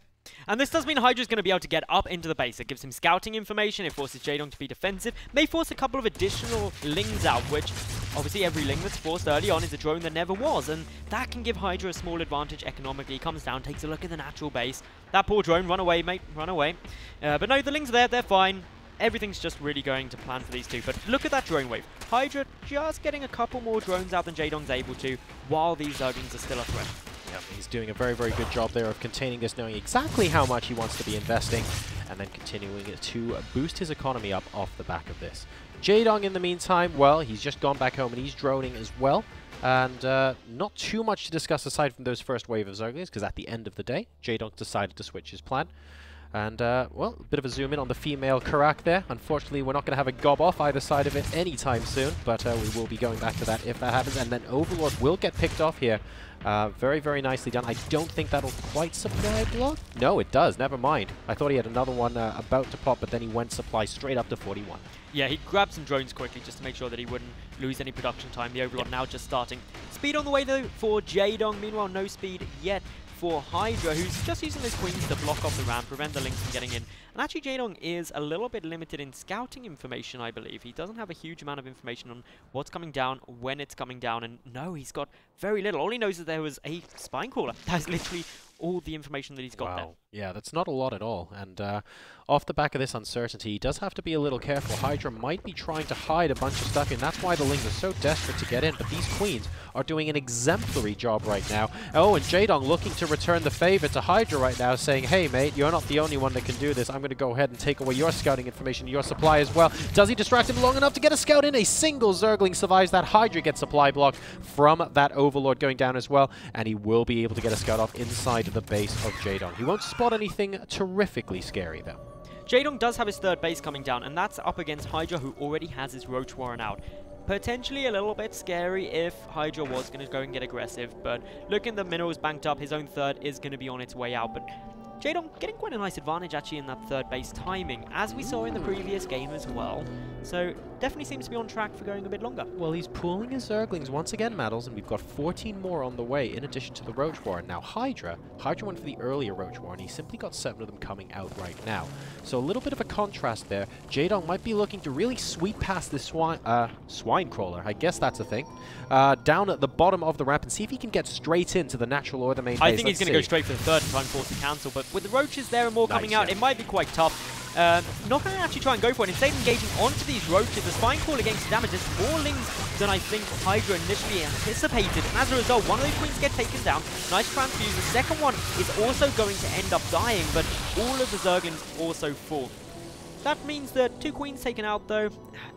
And this does mean Hydra's going to be able to get up into the base. It gives him scouting information. It forces Jaedong to be defensive. May force a couple of additional Lings out, which obviously every Ling that's forced early on is a drone that never was. And that can give Hydra a small advantage economically. He comes down, takes a look at the natural base. That poor drone, run away, mate, run away. But no, the Lings are there. They're fine. Everything's just really going to plan for these two. But look at that drone wave. Hydra just getting a couple more drones out than Jaedong's able to, while these Zerglings are still a threat. Yeah, he's doing a very, very good job there of containing us, knowing exactly how much he wants to be investing, and then continuing to boost his economy up off the back of this. Jaedong, in the meantime, well, he's just gone back home and he's droning as well. And not too much to discuss aside from those first wave of Zerglings, because at the end of the day, Jaedong decided to switch his plan. And, well, a bit of a zoom in on the female Karak there. Unfortunately, we're not going to have a gob off either side of it anytime soon, but we will be going back to that if that happens. And then Overlord will get picked off here. Very, very nicely done. I don't think that'll quite supply block. No, it does. Never mind. I thought he had another one about to pop, but then he went supply straight up to 41. Yeah, he grabbed some drones quickly just to make sure that he wouldn't lose any production time. The Overlord now just starting. Speed on the way, though, for Jaedong. Meanwhile, no speed yet for Hydra, who's just using those queens to block off the ramp, prevent the Lings from getting in. And actually, Jaedong is a little bit limited in scouting information, I believe. He doesn't have a huge amount of information on what's coming down, when it's coming down, and no, he's got very little. All he knows is there was a spine crawler. That's literally all the information that he's got there. Yeah, that's not a lot at all. And off the back of this uncertainty, he does have to be a little careful. Hydra might be trying to hide a bunch of stuff, and that's why the Lings are so desperate to get in. But these queens are doing an exemplary job right now. Oh, and Jaedong looking to return the favor to Hydra right now, saying, hey, mate, you're not the only one that can do this. I'm going to go ahead and take away your scouting information, your supply as well. Does he distract him long enough to get a scout in? A single Zergling survives that. Hydra gets supply block from that Overlord going down as well, and he will be able to get a scout off inside the base of Jaedong. He won't spot anything terrifically scary, though. Jaedong does have his third base coming down, and that's up against Hydra, who already has his Roach Warren out. Potentially a little bit scary if Hydra was going to go and get aggressive, but looking the minerals banked up, his own third is going to be on its way out. But Jaedong getting quite a nice advantage actually in that third base timing, as we saw in the previous game as well. So definitely seems to be on track for going a bit longer. Well, he's pooling his Zerglings once again, Maddles, and we've got 14 more on the way in addition to the Roach Warren. Now Hydra went for the earlier Roach Warren. He simply got 7 of them coming out right now. So a little bit of a contrast there. Jaedong might be looking to really sweep past this swine crawler, I guess that's a thing, down at the bottom of the ramp and see if he can get straight into the natural or the main base. I think he's going to go straight for the third and try and force the cancel, but with the Roaches there and more coming out, it might be quite tough. not going to actually try and go for it. Instead, engaging onto these roaches. The Spine Call against the damage. There's more lings than I think Hydra initially anticipated. And as a result, one of those queens get taken down. Nice transfuse. The second one is also going to end up dying, but all of the Zerglings also fall. That means that 2 queens taken out, though.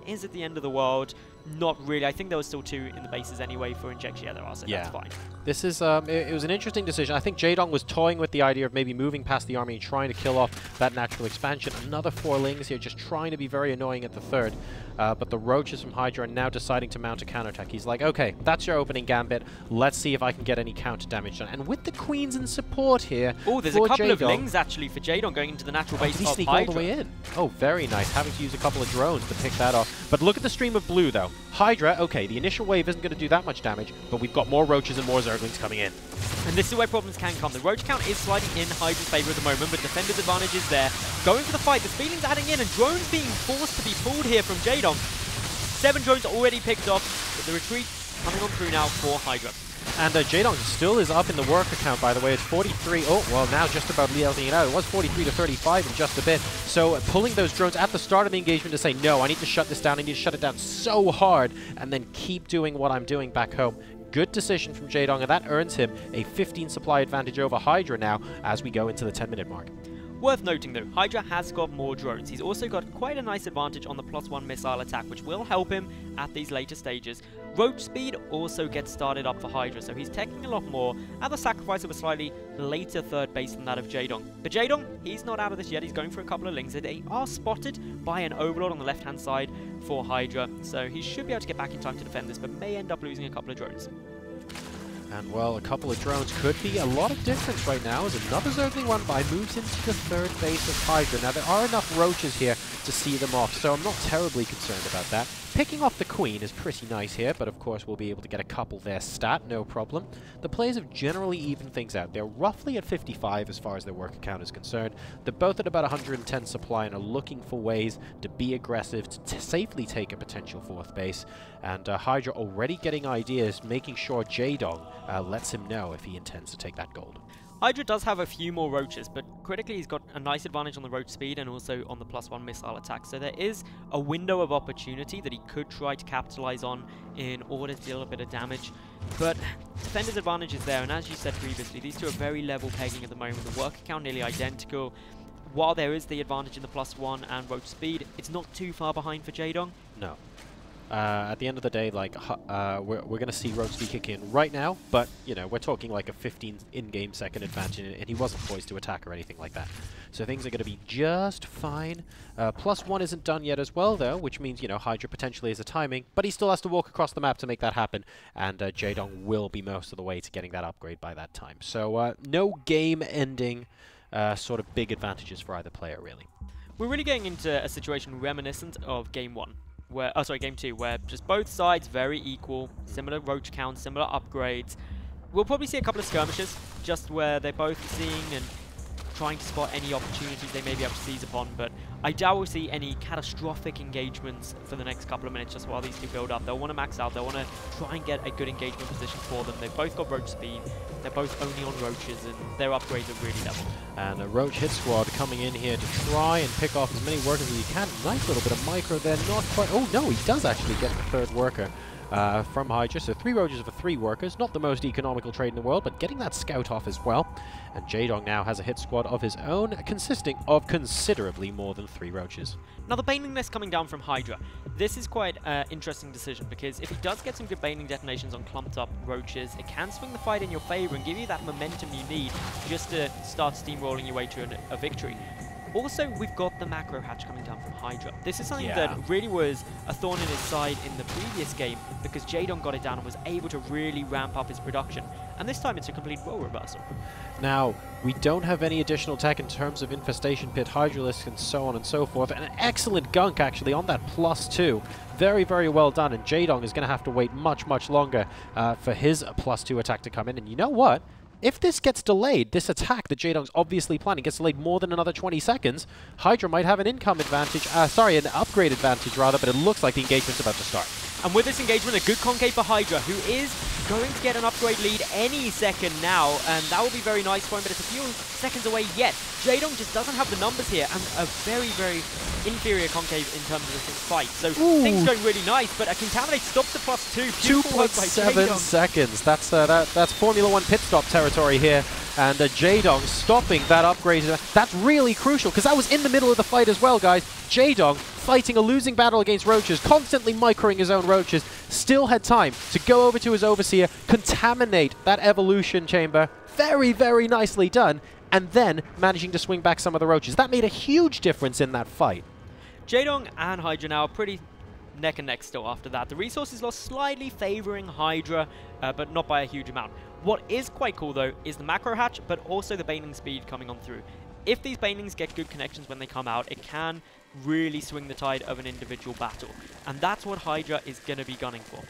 Is it the end of the world? Not really. I think there was still 2 in the bases anyway for injection. Yeah, there are, so that's fine. This is, it was an interesting decision. I think Jaedong was toying with the idea of maybe moving past the army and trying to kill off that natural expansion. Another 4 lings here, just trying to be very annoying at the third. But the roaches from Hydra are now deciding to mount a counterattack. He's like, okay, that's your opening gambit. Let's see if I can get any counter damage done. And with the queens in support here, oh, there's a couple of lings actually for Jaedong going into the natural base of sneak Hydra. All the way in. Oh, very nice. Having to use a couple of drones to pick that off. But look at the stream of blue, though. Hydra, okay, the initial wave isn't going to do that much damage, but we've got more roaches and more Zerglings coming in. And this is where problems can come. The roach count is sliding in Hydra's favor at the moment, but Defender's advantage is there. Going for the fight, the Speedlings adding in, and drones being forced to be pulled here from Jaedong. 7 drones already picked off, but the retreat coming on through now for Hydra. And Jaedong still is up in the worker count, by the way. It's 43. Oh, well, now just about leveling it out. It was 43 to 35 in just a bit. So pulling those drones at the start of the engagement to say, no, I need to shut this down. I need to shut it down so hard and then keep doing what I'm doing back home. Good decision from Jaedong, and that earns him a 15 supply advantage over Hydra now as we go into the 10-minute mark. Worth noting though, Hydra has got more drones. He's also got quite a nice advantage on the +1 missile attack, which will help him at these later stages. Roach speed also gets started up for Hydra, so he's taking a lot more at the sacrifice of a slightly later third base than that of Jaedong. But Jaedong, he's not out of this yet. He's going for a couple of lings. They are spotted by an Overlord on the left-hand side for Hydra, so he should be able to get back in time to defend this, but may end up losing a couple of drones. And, well, a couple of drones could be a lot of difference right now as another Zergling one by moves into the third base of Hydra. Now, there are enough roaches here to see them off, so I'm not terribly concerned about that. Picking off the queen is pretty nice here, but of course we'll be able to get a couple there stat, no problem. The players have generally evened things out. They're roughly at 55 as far as their worker count is concerned. They're both at about 110 supply and are looking for ways to be aggressive, to safely take a potential fourth base. And Hydra already getting ideas, making sure Jaedong lets him know if he intends to take that gold. Hydra does have a few more roaches, but critically he's got a nice advantage on the roach speed and also on the +1 missile attack. So there is a window of opportunity that he could try to capitalize on in order to deal a bit of damage. But Defender's advantage is there, and as you said previously, these two are very level pegging at the moment. The worker count nearly identical. While there is the advantage in the +1 and roach speed, it's not too far behind for Jaedong. No. At the end of the day, like we're going to see roach speed kick in right now, but you know we're talking like a 15 in-game second advantage, and he wasn't poised to attack or anything like that. So things are going to be just fine. +1 isn't done yet as well, though, which means you know Hydra potentially is a timing, but he still has to walk across the map to make that happen, and Jaedong will be most of the way to getting that upgrade by that time. So no game-ending sort of big advantages for either player, really. We're really getting into a situation reminiscent of Game 1. Where, oh sorry, Game 2, where just both sides very equal, similar roach counts, similar upgrades. We'll probably see a couple of skirmishes, just where they're both seeing and trying to spot any opportunities they may be able to seize upon, but I doubt we'll see any catastrophic engagements for the next couple of minutes just while these two build up. They'll want to max out, they'll want to try and get a good engagement position for them. They've both got roach speed, they're both only on roaches, and their upgrades are really level. And a roach hit squad coming in here to try and pick off as many workers as he can. Nice little bit of micro there, not quite. Oh no, he does actually get the third worker from Hydra. So 3 roaches for 3 workers, not the most economical trade in the world, but getting that scout off as well. And Jaedong now has a hit squad of his own, consisting of considerably more than 3 roaches. Now the Baneling nest coming down from Hydra. This is quite an interesting decision, because if he does get some good Baneling detonations on clumped up roaches, it can swing the fight in your favor and give you that momentum you need just to start steamrolling your way to a victory. Also, we've got the macro hatch coming down from Hydra. This is something that really was a thorn in his side in the previous game, because Jaedong got it down and was able to really ramp up his production. And this time it's a complete role reversal. Now, we don't have any additional tech in terms of Infestation Pit, Hydralisk, and so on and so forth. And an excellent gunk, actually, on that +2. Very, very well done. And Jaedong is going to have to wait much, much longer for his +2 attack to come in. And you know what? If this gets delayed, this attack that Jaedong's obviously planning gets delayed more than another 20 seconds, Hydra might have an income advantage, an upgrade advantage rather, but it looks like the engagement's about to start. And with this engagement, a good concave for Hydra, who is going to get an upgrade lead any second now, and that will be very nice for him, but it's a few seconds away yet. Jaedong just doesn't have the numbers here, and a very, very inferior concave in terms of this fight. So things going really nice, but a Contaminate stops the +2. 2.7 seconds. That's Formula 1 pit stop territory here. And Jaedong stopping that upgrade. That's really crucial, because that was in the middle of the fight as well, guys. Jaedong fighting a losing battle against roaches, constantly microing his own roaches, still had time to go over to his Overseer, contaminate that evolution chamber. Very, very nicely done. And then managing to swing back some of the roaches. That made a huge difference in that fight. Jaedong and Hydra now pretty neck and neck still after that. The resources lost slightly favoring Hydra, but not by a huge amount. What is quite cool though is the macro hatch, but also the Baneling speed coming on through. If these Banelings get good connections when they come out, it can really swing the tide of an individual battle. And that's what Hydra is going to be gunning for.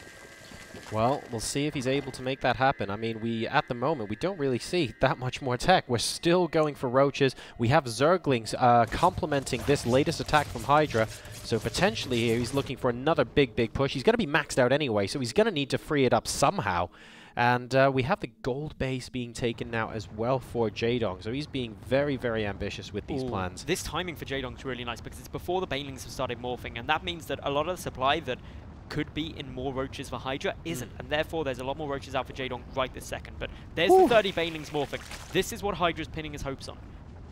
Well, we'll see if he's able to make that happen. I mean, at the moment, we don't really see that much more tech. We're still going for roaches. We have Zerglings complementing this latest attack from Hydra. So potentially here, he's looking for another big push. He's going to be maxed out anyway, so he's going to need to free it up somehow. And we have the gold base being taken now as well for Jaedong. So he's being very, very ambitious with these plans. This timing for Jaedong is really nice because it's before the Banelings have started morphing. And that means that a lot of the supply that could be in more roaches for Hydra isn't. And therefore, there's a lot more roaches out for Jaedong right this second. But there's the 30 Banelings morphing. This is what Hydra's pinning his hopes on.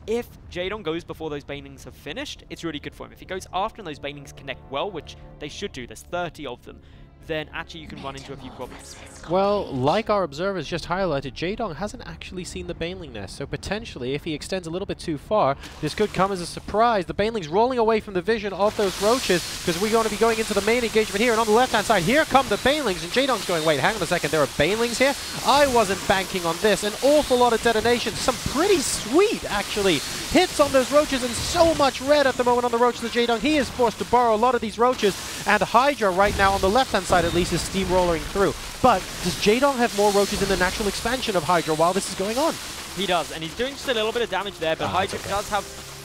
If Jaedong goes before those Banelings have finished, it's really good for him. If he goes after and those Banelings connect well, which they should do, there's 30 of them, then actually you can run into a few problems. Well, like our observers just highlighted, Jaedong hasn't actually seen the Baneling nest, so potentially if he extends a little bit too far, this could come as a surprise. The Baneling's rolling away from the vision of those roaches, because we're going to be going into the main engagement here, and on the left-hand side, here come the Banelings, and Jaedong's going, wait, hang on a second, there are Banelings here? I wasn't banking on this. An awful lot of detonations, some pretty sweet, actually, hits on those roaches, and so much red at the moment on the roaches of Jaedong. He is forced to borrow a lot of these roaches, and Hydra right now on the left-hand side at least is steamrolling through. But does Jaedong have more roaches in the natural expansion of Hydra while this is going on? He does, and he's doing just a little bit of damage there, but Hydra does have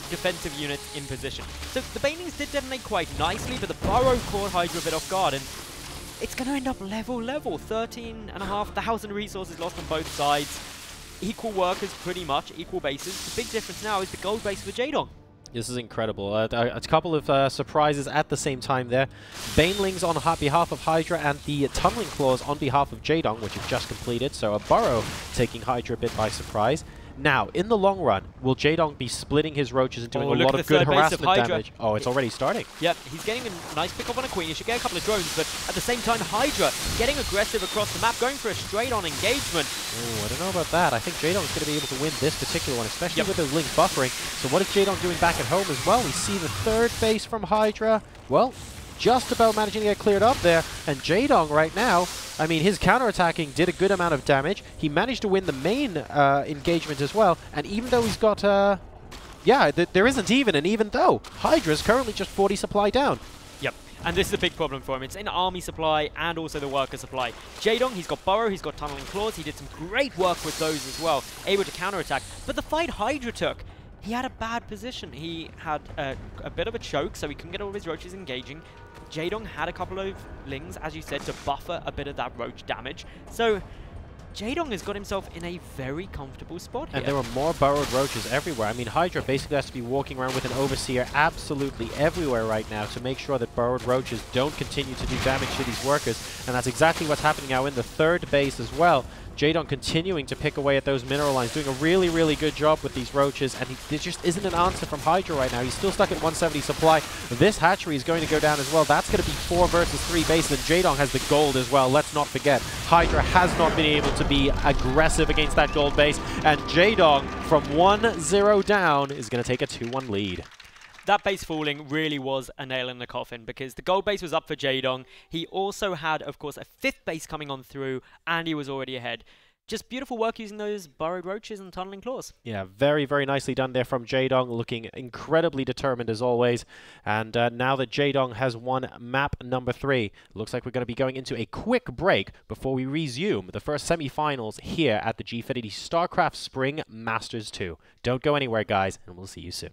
defensive units in position. So the Banelings did detonate quite nicely, but the Burrow caught Hydra a bit off guard, and it's going to end up level. 13,500 resources lost on both sides. Equal workers, pretty much, equal bases. The big difference now is the gold base for Jaedong. This is incredible. A couple of surprises at the same time there. Banelings on behalf of Hydra and the Tunneling Claws on behalf of Jaedong, which have just completed. So a Burrow taking Hydra a bit by surprise. Now, in the long run, will Jaedong be splitting his roaches and doing a lot of good harassment damage? Oh, it's already starting. Yep, he's getting a nice pick up on a Queen. He should get a couple of drones, but at the same time, Hydra getting aggressive across the map, going for a straight-on engagement. Oh, I don't know about that. I think Jaedong's going to be able to win this particular one, especially with those links buffering. So what is Jaedong doing back at home as well? We see the third base from Hydra. Well, just about managing to get cleared up there. And Jaedong right now, I mean, his counterattacking did a good amount of damage. He managed to win the main engagement as well. And even though he's got, there isn't even though Hydra's currently just 40 supply down. Yep, and this is a big problem for him. It's in army supply and also the worker supply. Jaedong, he's got Burrow, he's got Tunneling Claws. He did some great work with those as well, able to counterattack. But the fight Hydra took, he had a bad position. He had a bit of a choke, so he couldn't get all of his roaches engaging. Jaedong had a couple of lings, as you said, to buffer a bit of that roach damage. So Jaedong has got himself in a very comfortable spot here. And there are more burrowed roaches everywhere. I mean, Hydra basically has to be walking around with an Overseer absolutely everywhere right now to make sure that burrowed roaches don't continue to do damage to these workers. And that's exactly what's happening now in the third base as well. Jaedong continuing to pick away at those mineral lines, doing a really, really good job with these roaches, and there just isn't an answer from Hydra right now. He's still stuck at 170 supply. This hatchery is going to go down as well. That's going to be 4 versus 3 bases, and Jaedong has the gold as well. Let's not forget, Hydra has not been able to be aggressive against that gold base, and Jaedong, from 1-0 down, is going to take a 2-1 lead. That base falling really was a nail in the coffin because the gold base was up for Jaedong. He also had, of course, a 5th base coming on through, and he was already ahead. Just beautiful work using those burrowed roaches and tunneling claws. Yeah, very, very nicely done there from Jaedong, looking incredibly determined as always. And now that Jaedong has won map number 3, looks like we're going to be going into a quick break before we resume the first semi-finals here at the Gfinity Starcraft Spring Masters 2. Don't go anywhere, guys, and we'll see you soon.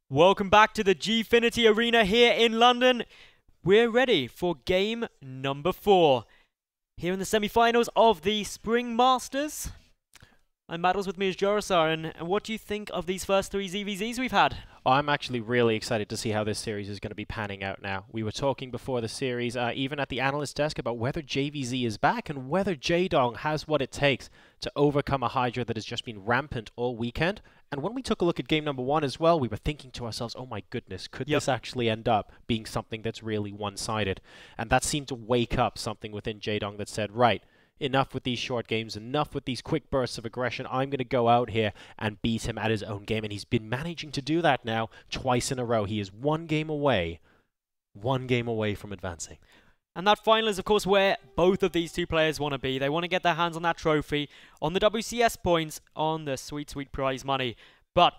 Welcome back to the Gfinity Arena here in London. We're ready for game number 4. Here in the semi-finals of the Spring Masters. And battles with me is Jorasar, and what do you think of these first 3 ZVZs we've had? I'm actually really excited to see how this series is going to be panning out now. We were talking before the series, even at the analyst desk, about whether JVZ is back and whether Jaedong has what it takes to overcome a Hydra that has just been rampant all weekend. And when we took a look at game number 1 as well, we were thinking to ourselves, oh my goodness, could this actually end up being something that's really one-sided? And that seemed to wake up something within Jaedong that said, right, enough with these short games, enough with these quick bursts of aggression. I'm going to go out here and beat him at his own game. And he's been managing to do that now twice in a row. He is one game away from advancing. And that final is, of course, where both of these two players want to be. They want to get their hands on that trophy, on the WCS points, on the sweet, sweet prize money. But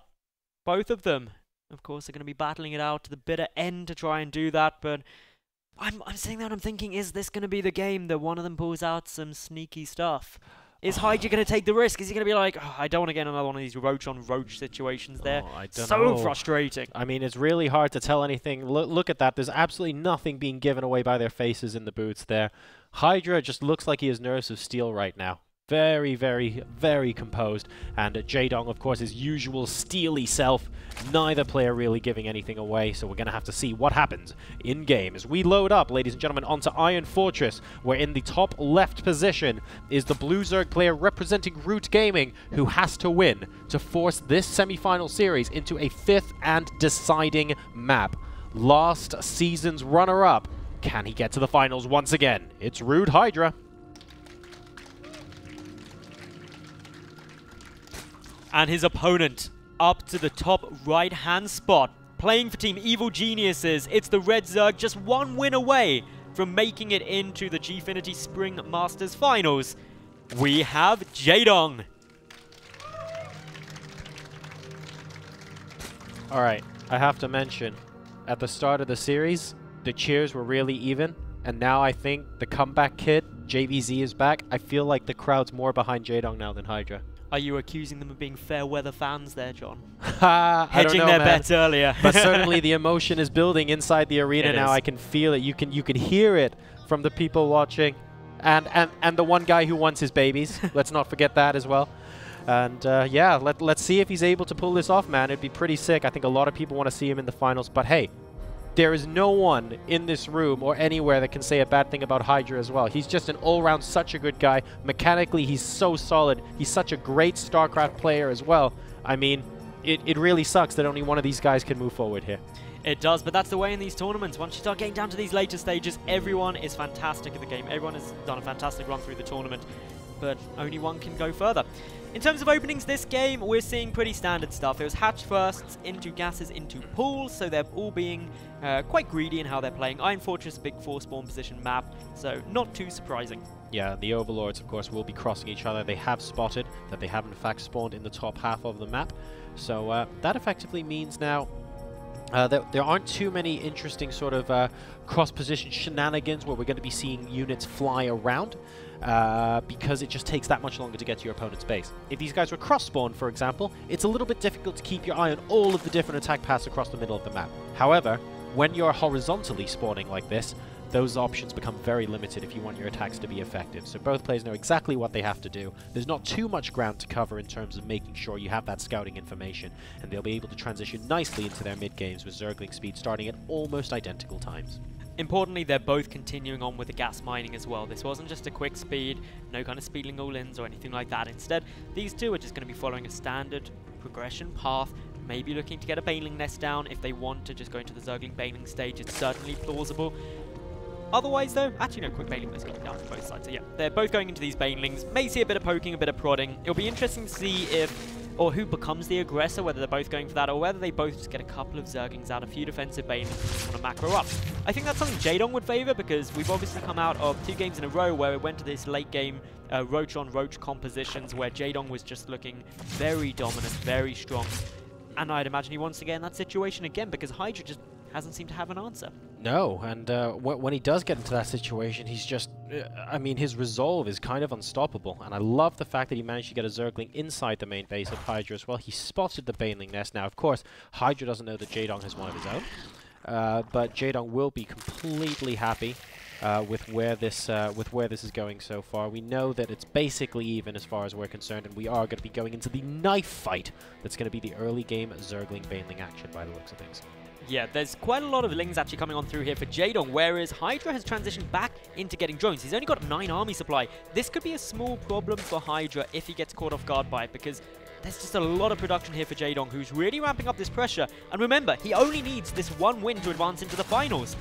both of them, of course, are going to be battling it out to the bitter end to try and do that. But I'm sitting there and I'm thinking, is this going to be the game that one of them pulls out some sneaky stuff? Is Hydra going to take the risk? Is he going to be like, oh, I don't want to get another one of these roach-on-roach situations there? I don't so know. Frustrating. I mean, it's really hard to tell anything. Look at that. There's absolutely nothing being given away by their faces in the boots there. Hydra just looks like he has nerves of steel right now. Very, very, very composed. And Jaedong, of course, his usual steely self. Neither player really giving anything away, so we're going to have to see what happens in-game. As we load up, ladies and gentlemen, onto Iron Fortress, where in the top left position is the Blue Zerg player representing Root Gaming, who has to win to force this semi-final series into a 5th and deciding map. Last season's runner-up. Can he get to the finals once again? It's Root Hydra. And his opponent up to the top right-hand spot, playing for Team Evil Geniuses. It's the Red Zerg, just one win away from making it into the Gfinity Spring Masters Finals. We have Jaedong. All right, I have to mention, at the start of the series, the cheers were really even, and now I think the comeback kid, JVZ, is back. I feel like the crowd's more behind Jaedong now than Hydra. Are you accusing them of being fair weather fans there, John? Hedging their bets earlier. But certainly the emotion is building inside the arena now. I can feel it. You can hear it from the people watching, and the one guy who wants his babies. Let's not forget that as well. And yeah, let's see if he's able to pull this off, man. It'd be pretty sick. I think a lot of people want to see him in the finals. But hey, there is no one in this room or anywhere that can say a bad thing about Hydra as well. He's just an all-round such a good guy. Mechanically, he's so solid. He's such a great Starcraft player as well. I mean, it really sucks that only one of these guys can move forward here. It does, but that's the way in these tournaments. Once you start getting down to these later stages, everyone is fantastic at the game. Everyone has done a fantastic run through the tournament, but only one can go further. In terms of openings this game, we're seeing pretty standard stuff. It was hatch firsts, into gases, into pools, so they're all being quite greedy in how they're playing. Iron Fortress, big 4-spawn position map, so not too surprising. Yeah, the Overlords, of course, will be crossing each other. They have spotted that they have, in fact, spawned in the top half of the map. So that effectively means now there aren't too many interesting sort of cross-position shenanigans where we're going to be seeing units fly around. Because it just takes that much longer to get to your opponent's base. If these guys were cross-spawned, for example, it's a little bit difficult to keep your eye on all of the different attack paths across the middle of the map. However, when you're horizontally spawning like this, those options become very limited if you want your attacks to be effective. So both players know exactly what they have to do. There's not too much ground to cover in terms of making sure you have that scouting information, and they'll be able to transition nicely into their mid-games with Zergling speed starting at almost identical times. Importantly, they're both continuing on with the gas mining as well. This wasn't just a quick speed, no kind of speedling all-ins or anything like that. Instead, these two are just going to be following a standard progression path, maybe looking to get a Baneling nest down. If they want to just go into the Zergling Baneling stage, it's certainly plausible. Otherwise, though, actually no, quick Baneling nest going down for both sides. So yeah, they're both going into these Banelings. May see a bit of poking, a bit of prodding. It'll be interesting to see if or who becomes the aggressor, whether they're both going for that, or whether they both just get a couple of Zerglings out, a few defensive banelings on a macro up. I think that's something Jaedong would favor, because we've obviously come out of 2 games in a row where it went to this late game roach on roach compositions where Jaedong was just looking very dominant, very strong. And I'd imagine he wants to get in that situation again, because Hydra just hasn't seemed to have an answer. No, and when he does get into that situation, he's just, I mean, his resolve is kind of unstoppable. And I love the fact that he managed to get a Zergling inside the main base of Hydra as well. He spotted the Baneling nest. Now, of course, Hydra doesn't know that Jaedong has one of his own, but Jaedong will be completely happy with where this is going so far. We know that it's basically even as far as we're concerned, and we are going to be going into the knife fight that's going to be the early game Zergling Baneling action by the looks of things. Yeah, there's quite a lot of lings actually coming on through here for Jaedong, whereas Hydra has transitioned back into getting drones. He's only got 9 army supply. This could be a small problem for Hydra if he gets caught off guard by it, because there's just a lot of production here for Jaedong, who's really ramping up this pressure. And remember, he only needs this 1 win to advance into the finals.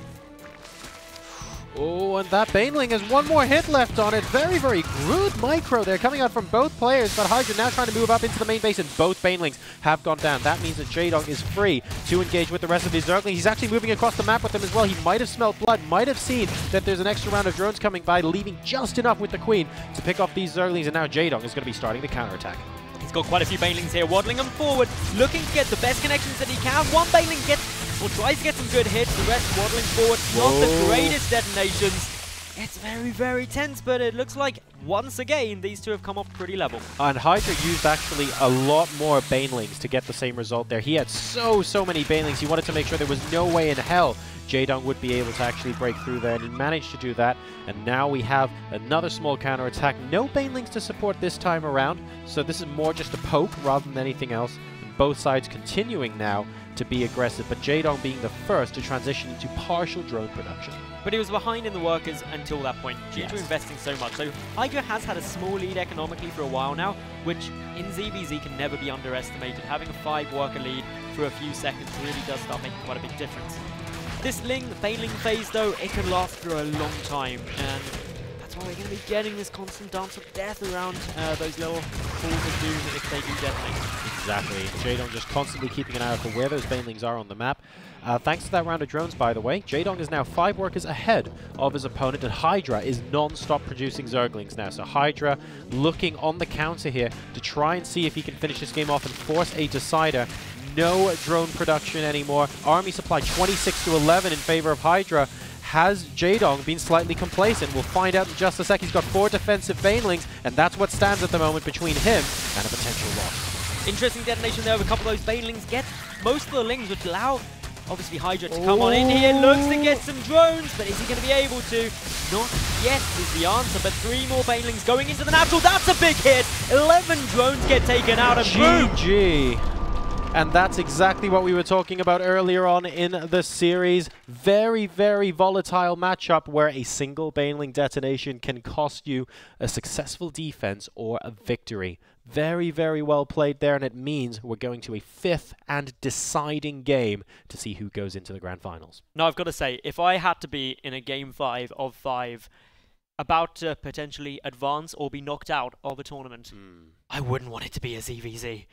Oh, and that Baneling has one more hit left on it. Very, very good micro there coming out from both players, but Hydra now trying to move up into the main base, and both Banelings have gone down. That means that Jaedong is free to engage with the rest of his Zerglings. He's actually moving across the map with them as well. He might have smelled blood, might have seen that there's an extra round of drones coming by, leaving just enough with the Queen to pick off these Zerglings, and now Jaedong is going to be starting the counterattack. He's got quite a few Banelings here, waddling them forward, looking to get the best connections that he can. One Baneling gets, or tries to get some good hits, the rest waddling forward. Not the greatest detonations. It's very, very tense, but it looks like, once again, these two have come off pretty level. And Hydra used actually a lot more Banelings to get the same result there. He had so many Banelings. He wanted to make sure there was no way in hell Jaedong would be able to actually break through there, and he managed to do that. And now we have another small counterattack. No Banelings to support this time around, so this is more just a poke rather than anything else. And both sides continuing now to be aggressive, but Jaedong being the first to transition into partial drone production. But he was behind in the workers until that point, due to investing so much. So Hydra has had a small lead economically for a while now, which in ZVZ can never be underestimated. Having a 5-worker lead for a few seconds really does start making quite a big difference. This Ling Baneling phase, though, it can last for a long time, and that's why we're going to be getting this constant dance of death around those little balls of doom if they do detonate. Exactly. Jaedong just constantly keeping an eye out for where those Banelings are on the map. Thanks to that round of drones, by the way, Jaedong is now 5 workers ahead of his opponent, and Hydra is non-stop producing Zerglings now. So Hydra looking on the counter here to try and see if he can finish this game off and force a decider. No drone production anymore. Army supply 26 to 11 in favor of Hydra. Has Jaedong been slightly complacent? We'll find out in just a sec. He's got 4 defensive Banelings, and that's what stands at the moment between him and a potential loss. Interesting detonation there with a couple of those Banelings. Get most of the Lings, which allow, obviously, Hydra to come on in here. Looks to get some drones, but is he going to be able to? Not yet is the answer, but 3 more Banelings going into the natural. That's a big hit. 11 drones get taken out, and boom! GG. And that's exactly what we were talking about earlier on in the series. Very, very volatile matchup where a single Baneling detonation can cost you a successful defense or a victory. Very, very well played there, and it means we're going to a 5th and deciding game to see who goes into the grand finals. Now, I've got to say, if I had to be in a game 5 of 5, about to potentially advance or be knocked out of a tournament, I wouldn't want it to be a ZVZ.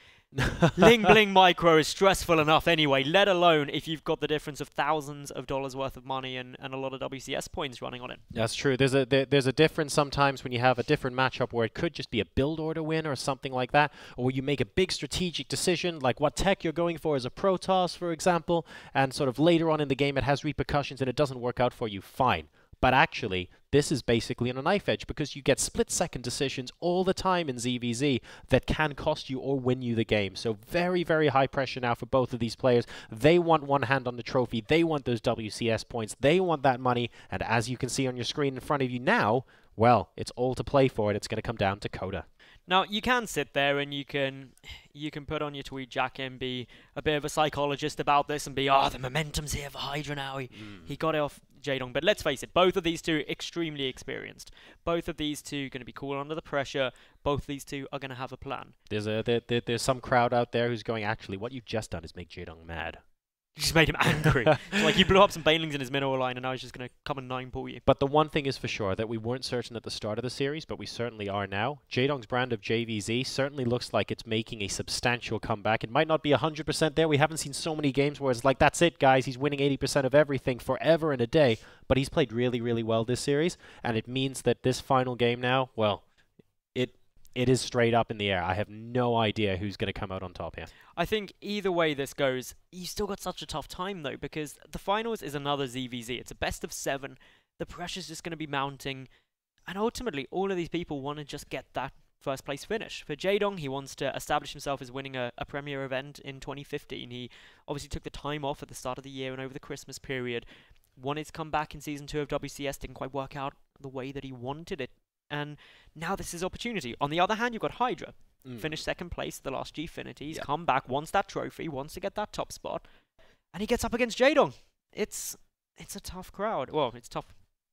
Ling Bling Micro is stressful enough anyway, let alone if you've got the difference of thousands of dollars worth of money and a lot of WCS points running on it. That's true. There's a difference sometimes when you have a different matchup where it could just be a build order win or something like that, or where you make a big strategic decision, like what tech you're going for as a Protoss, for example, and sort of later on in the game it has repercussions and it doesn't work out for you, fine. But actually, this is basically on a knife edge because you get split-second decisions all the time in ZVZ that can cost you or win you the game. So very, very high pressure now for both of these players. They want one hand on the trophy. They want those WCS points. They want that money. And as you can see on your screen in front of you now, well, it's all to play for it. It's going to come down to Coda. Now, you can sit there and you can put on your tweet jacket and be a bit of a psychologist about this and be, the momentum's here for Hydra now. He got it off Jaedong. But let's face it, both of these two extremely experienced. Both of these two going to be cool under the pressure. Both of these two are going to have a plan. There's some crowd out there who's going, actually, what you've just done is make Jaedong mad. just made him angry. So, like, he blew up some banelings in his mineral line, and now he's just going to come and 9-pull you. But the one thing is for sure that we weren't certain at the start of the series, but we certainly are now. Jaedong's brand of JVZ certainly looks like it's making a substantial comeback. It might not be 100% there. We haven't seen so many games where it's like, that's it, guys. He's winning 80% of everything forever and a day. But he's played really, really well this series, and it means that this final game now, well, it is straight up in the air. I have no idea who's going to come out on top here. I think either way this goes, you still got such a tough time, though, because the finals is another ZVZ. It's a best of 7. The pressure's just going to be mounting. And ultimately, all of these people want to just get that first place finish. For Jaedong, he wants to establish himself as winning a premier event in 2015. He obviously took the time off at the start of the year and over the Christmas period. Wanted to come back in Season 2 of WCS, didn't quite work out the way that he wanted it. And now this is opportunity. On the other hand, you've got Hydra. Finished second place at the last Gfinity. He's come back, wants that trophy, wants to get that top spot. And he gets up against Jaedong. It's a tough crowd. Well, it's a tough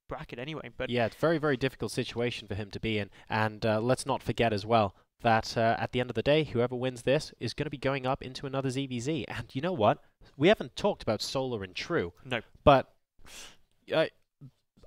bracket anyway. But yeah, it's a very, very difficult situation for him to be in. And let's not forget as well that at the end of the day, whoever wins this is going to be going up into another ZVZ. And you know what? We haven't talked about Solar and True. No. But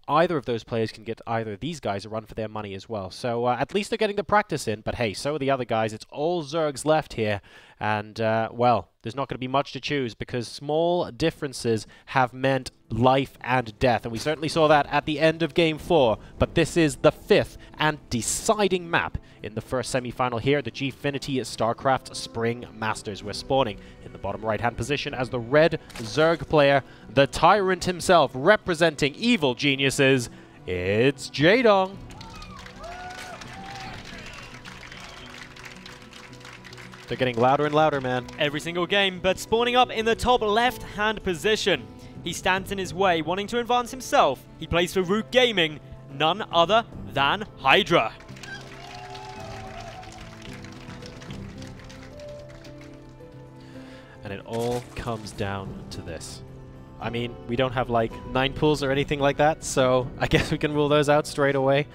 either of those players can get either of these guys a run for their money as well. So at least they're getting the practice in. But hey, so are the other guys. It's all Zergs left here. And, well, there's not going to be much to choose because small differences have meant life and death. And we certainly saw that at the end of Game 4. But this is the 5th and deciding map in the first semi-final here. The Gfinity Starcraft Spring Masters. We're spawning in the bottom right-hand position as the red Zerg player, the Tyrant himself, representing evil geniuses. It's Jaedong. They're getting louder and louder, man. Every single game, but spawning up in the top left-hand position. He stands in his way, wanting to advance himself. He plays for Root Gaming, none other than Hydra. And it all comes down to this. I mean, we don't have like 9 pulls or anything like that, so I guess we can rule those out straight away.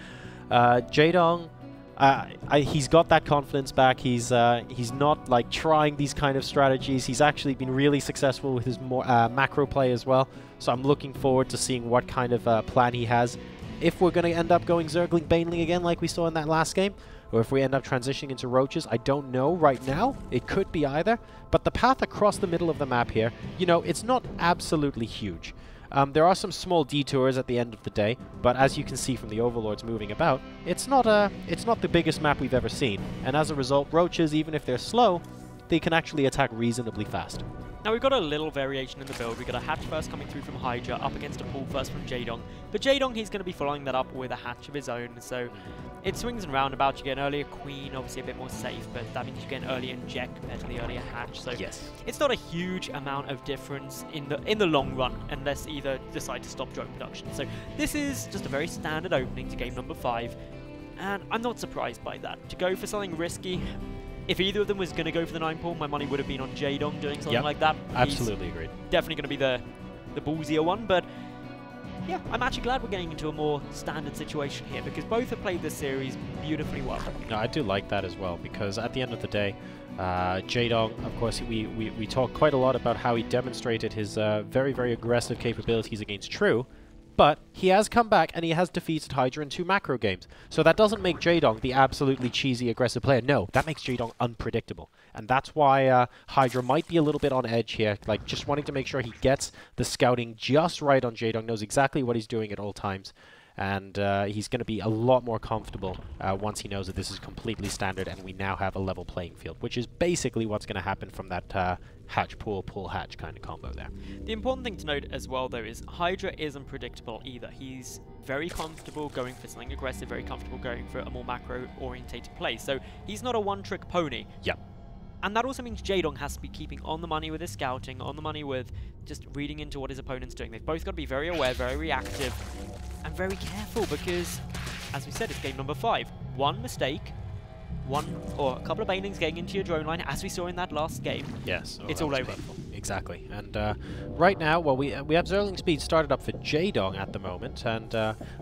Jaedong, he's got that confidence back. He's not like trying these kind of strategies. He's actually been really successful with his more macro play as well. So I'm looking forward to seeing what kind of plan he has. If we're going to end up going Zergling Baneling again like we saw in that last game, or if we end up transitioning into Roaches, I don't know right now. It could be either. But the path across the middle of the map here, you know, it's not absolutely huge. There are some small detours at the end of the day, but as you can see from the Overlords moving about, it's not the biggest map we've ever seen. And as a result, Roaches, even if they're slow, they can actually attack reasonably fast. Now we've got a little variation in the build. We've got a hatch first coming through from Hydra, up against a pull first from Jaedong. But Jaedong, he's going to be following that up with a hatch of his own, so it swings and roundabouts. You get an earlier Queen, obviously a bit more safe, but that means you get an earlier Inject compared to the earlier hatch. So yes, it's not a huge amount of difference in the long run, unless either decide to stop drone production. So this is just a very standard opening to game number 5, and I'm not surprised by that. To go for something risky, if either of them was going to go for the 9-pull, my money would have been on Jaedong doing something like that. Absolutely agreed. Definitely going to be the ballsier one, but yeah, I'm actually glad we're getting into a more standard situation here because both have played this series beautifully well. No, I do like that as well because at the end of the day, Jaedong, of course, we talk quite a lot about how he demonstrated his very, very aggressive capabilities against True. But he has come back and he has defeated Hydra in 2 macro games. So that doesn't make Jaedong the absolutely cheesy, aggressive player. No, that makes Jaedong unpredictable. And that's why Hydra might be a little bit on edge here, like just wanting to make sure he gets the scouting just right on Jaedong, knows exactly what he's doing at all times. And he's going to be a lot more comfortable once he knows that this is completely standard and we now have a level playing field, which is basically what's going to happen from that hatch pull hatch kind of combo there. The important thing to note as well though is Hydra isn't predictable either. He's very comfortable going for something aggressive, very comfortable going for a more macro orientated play. So he's not a one-trick pony. Yep. And that also means Jaedong has to be keeping on the money with his scouting, on the money with just reading into what his opponent's doing. They've both got to be very aware, very reactive, and very careful because, as we said, it's game number 5. One mistake, one or a couple of banelings getting into your drone line, as we saw in that last game. Yes. It's all over. Painful. Exactly. And right now, well, we have Zergling speed started up for Jaedong at the moment, and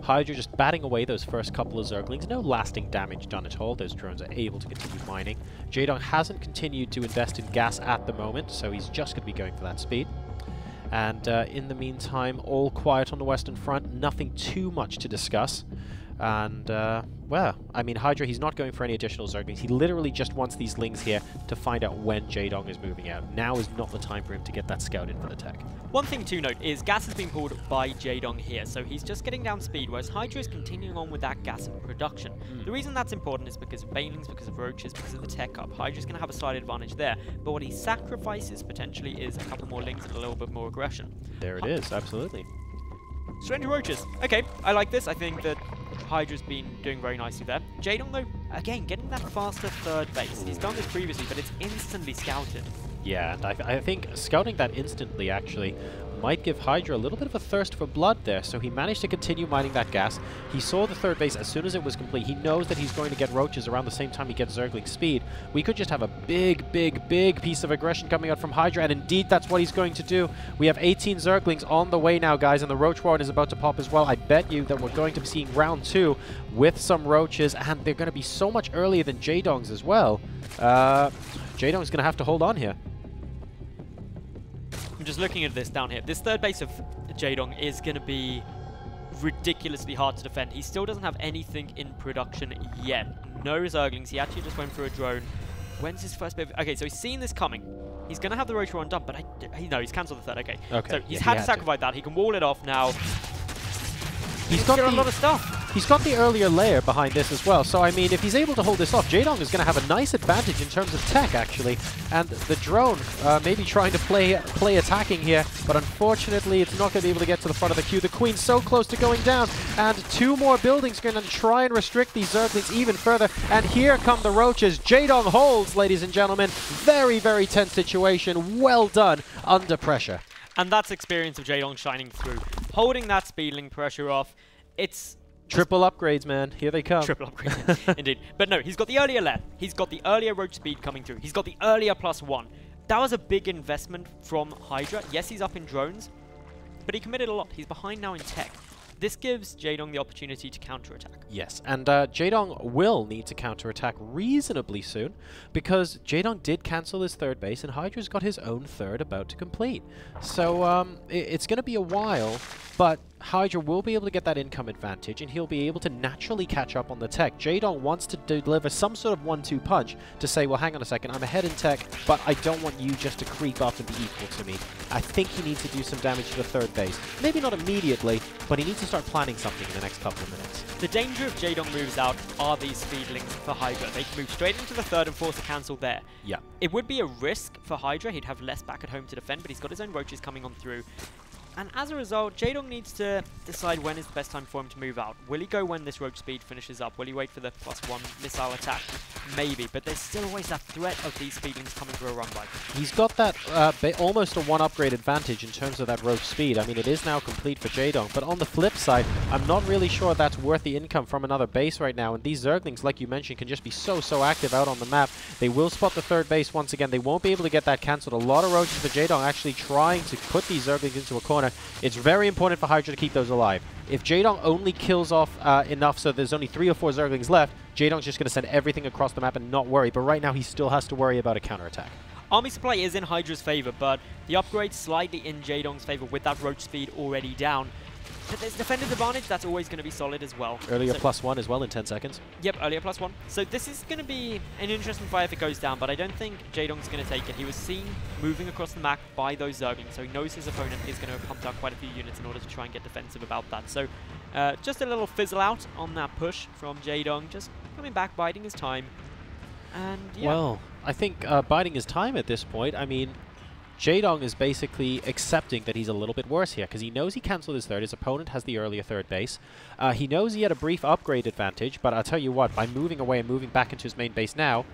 Hydra just batting away those first couple of Zerglings. No lasting damage done at all. Those drones are able to continue mining. Jaedong hasn't continued to invest in gas at the moment, so he's just going to be going for that speed. And in the meantime, all quiet on the Western Front, nothing too much to discuss. And, well, I mean, Hydra, he's not going for any additional Zerglings. He literally just wants these Lings here to find out when Jaedong is moving out. Now is not the time for him to get that scout in for the tech. One thing to note is gas has been pulled by Jaedong here, so he's just getting down speed, whereas Hydra is continuing on with that gas production. The reason that's important is because of Banelings, because of Roaches, because of the tech up. Hydra's going to have a slight advantage there, but what he sacrifices potentially is a couple more Lings and a little bit more aggression. There it is, absolutely. Stranger Roaches. Okay, I like this. I think that Hydra's been doing very nicely there. Jaedong, though, again, getting that faster third base. He's done this previously, but it's instantly scouted. Yeah, and I think scouting that instantly, actually, might give Hydra a little bit of a thirst for blood there, so he managed to continue mining that gas. He saw the third base as soon as it was complete. He knows that he's going to get Roaches around the same time he gets Zergling speed. We could just have a big piece of aggression coming out from Hydra, and indeed that's what he's going to do. We have 18 Zerglings on the way now, guys, and the Roach Warren is about to pop as well. I bet you that we're going to be seeing round 2 with some Roaches, and they're going to be so much earlier than Jaedong's as well. Jaedong's going to have to hold on here. I'm just looking at this down here. This third base of Jaedong is going to be ridiculously hard to defend. He still doesn't have anything in production yet. No Zerglings. He actually just went for a drone. When's his first bit of... Okay, so he's seen this coming. He's going to have the Roach Warren done, but no, he's cancelled the third. Okay. So he's had to sacrifice that. He can wall it off now. He's got a lot of stuff. He's got the earlier layer behind this as well, so I mean, if he's able to hold this off, Jaedong is going to have a nice advantage in terms of tech, actually. And the drone maybe trying to play attacking here, but unfortunately it's not going to be able to get to the front of the queue. The Queen's so close to going down, and 2 more buildings are going to try and restrict these Zerglings even further. And here come the Roaches. Jaedong holds, ladies and gentlemen. Very tense situation. Well done under pressure. And that's experience of Jaedong shining through. Holding that speedling pressure off, it's... Triple upgrades, man. Here they come. Triple upgrades, indeed. But no, he's got the earlier lair. He's got the earlier Roach speed coming through. He's got the earlier +1. That was a big investment from Hydra. Yes, he's up in drones, but he committed a lot. He's behind now in tech. This gives Jaedong the opportunity to counterattack. Yes, and Jaedong will need to counterattack reasonably soon, because Jaedong did cancel his third base, and Hydra's got his own third about to complete. So it's going to be a while, but Hydra will be able to get that income advantage, and he'll be able to naturally catch up on the tech. Jaedong wants to deliver some sort of 1-2 punch to say, well, hang on a second, I'm ahead in tech, but I don't want you just to creep up and be equal to me. I think he needs to do some damage to the third base. Maybe not immediately, but he needs to start planning something in the next couple of minutes. The danger if Jaedong moves out are these speedlings for Hydra. They can move straight into the third and force a cancel there. Yeah. It would be a risk for Hydra. He'd have less back at home to defend, but he's got his own Roaches coming on through. And as a result, Jaedong needs to decide when is the best time for him to move out. Will he go when this Roach speed finishes up? Will he wait for the +1 missile attack? Maybe, but there's still always that threat of these speedlings coming for a run by. He's got that almost a 1 upgrade advantage in terms of that Roach speed. I mean, it is now complete for Jaedong, but on the flip side, I'm not really sure that's worth the income from another base right now, and these Zerglings, like you mentioned, can just be so active out on the map. They will spot the third base once again. They won't be able to get that cancelled. A lot of Roaches for Jaedong actually trying to put these Zerglings into a corner. It's very important for Hydra to keep those alive. If Jaedong only kills off enough so there's only 3 or 4 Zerglings left, Jaedong's just going to send everything across the map and not worry. But right now, he still has to worry about a counterattack. Army supply is in Hydra's favor, but the upgrade's slightly in Jaedong's favor with that Roach speed already down. But there's defender's advantage, that's always going to be solid as well. Earlier +1 as well in 10 seconds. Yep, earlier +1. So this is going to be an interesting fight if it goes down, but I don't think Jaedong's going to take it. He was seen moving across the map by those Zerglings, so he knows his opponent is going to have pumped out quite a few units in order to try and get defensive about that. So just a little fizzle out on that push from Jaedong, just coming back, biding his time. And yeah. Well, I think biding his time at this point, I mean, Jaedong is basically accepting that he's a little bit worse here, because he knows he cancelled his third. His opponent has the earlier third base. He knows he had a brief upgrade advantage, but I'll tell you what, by moving away and moving back into his main base now,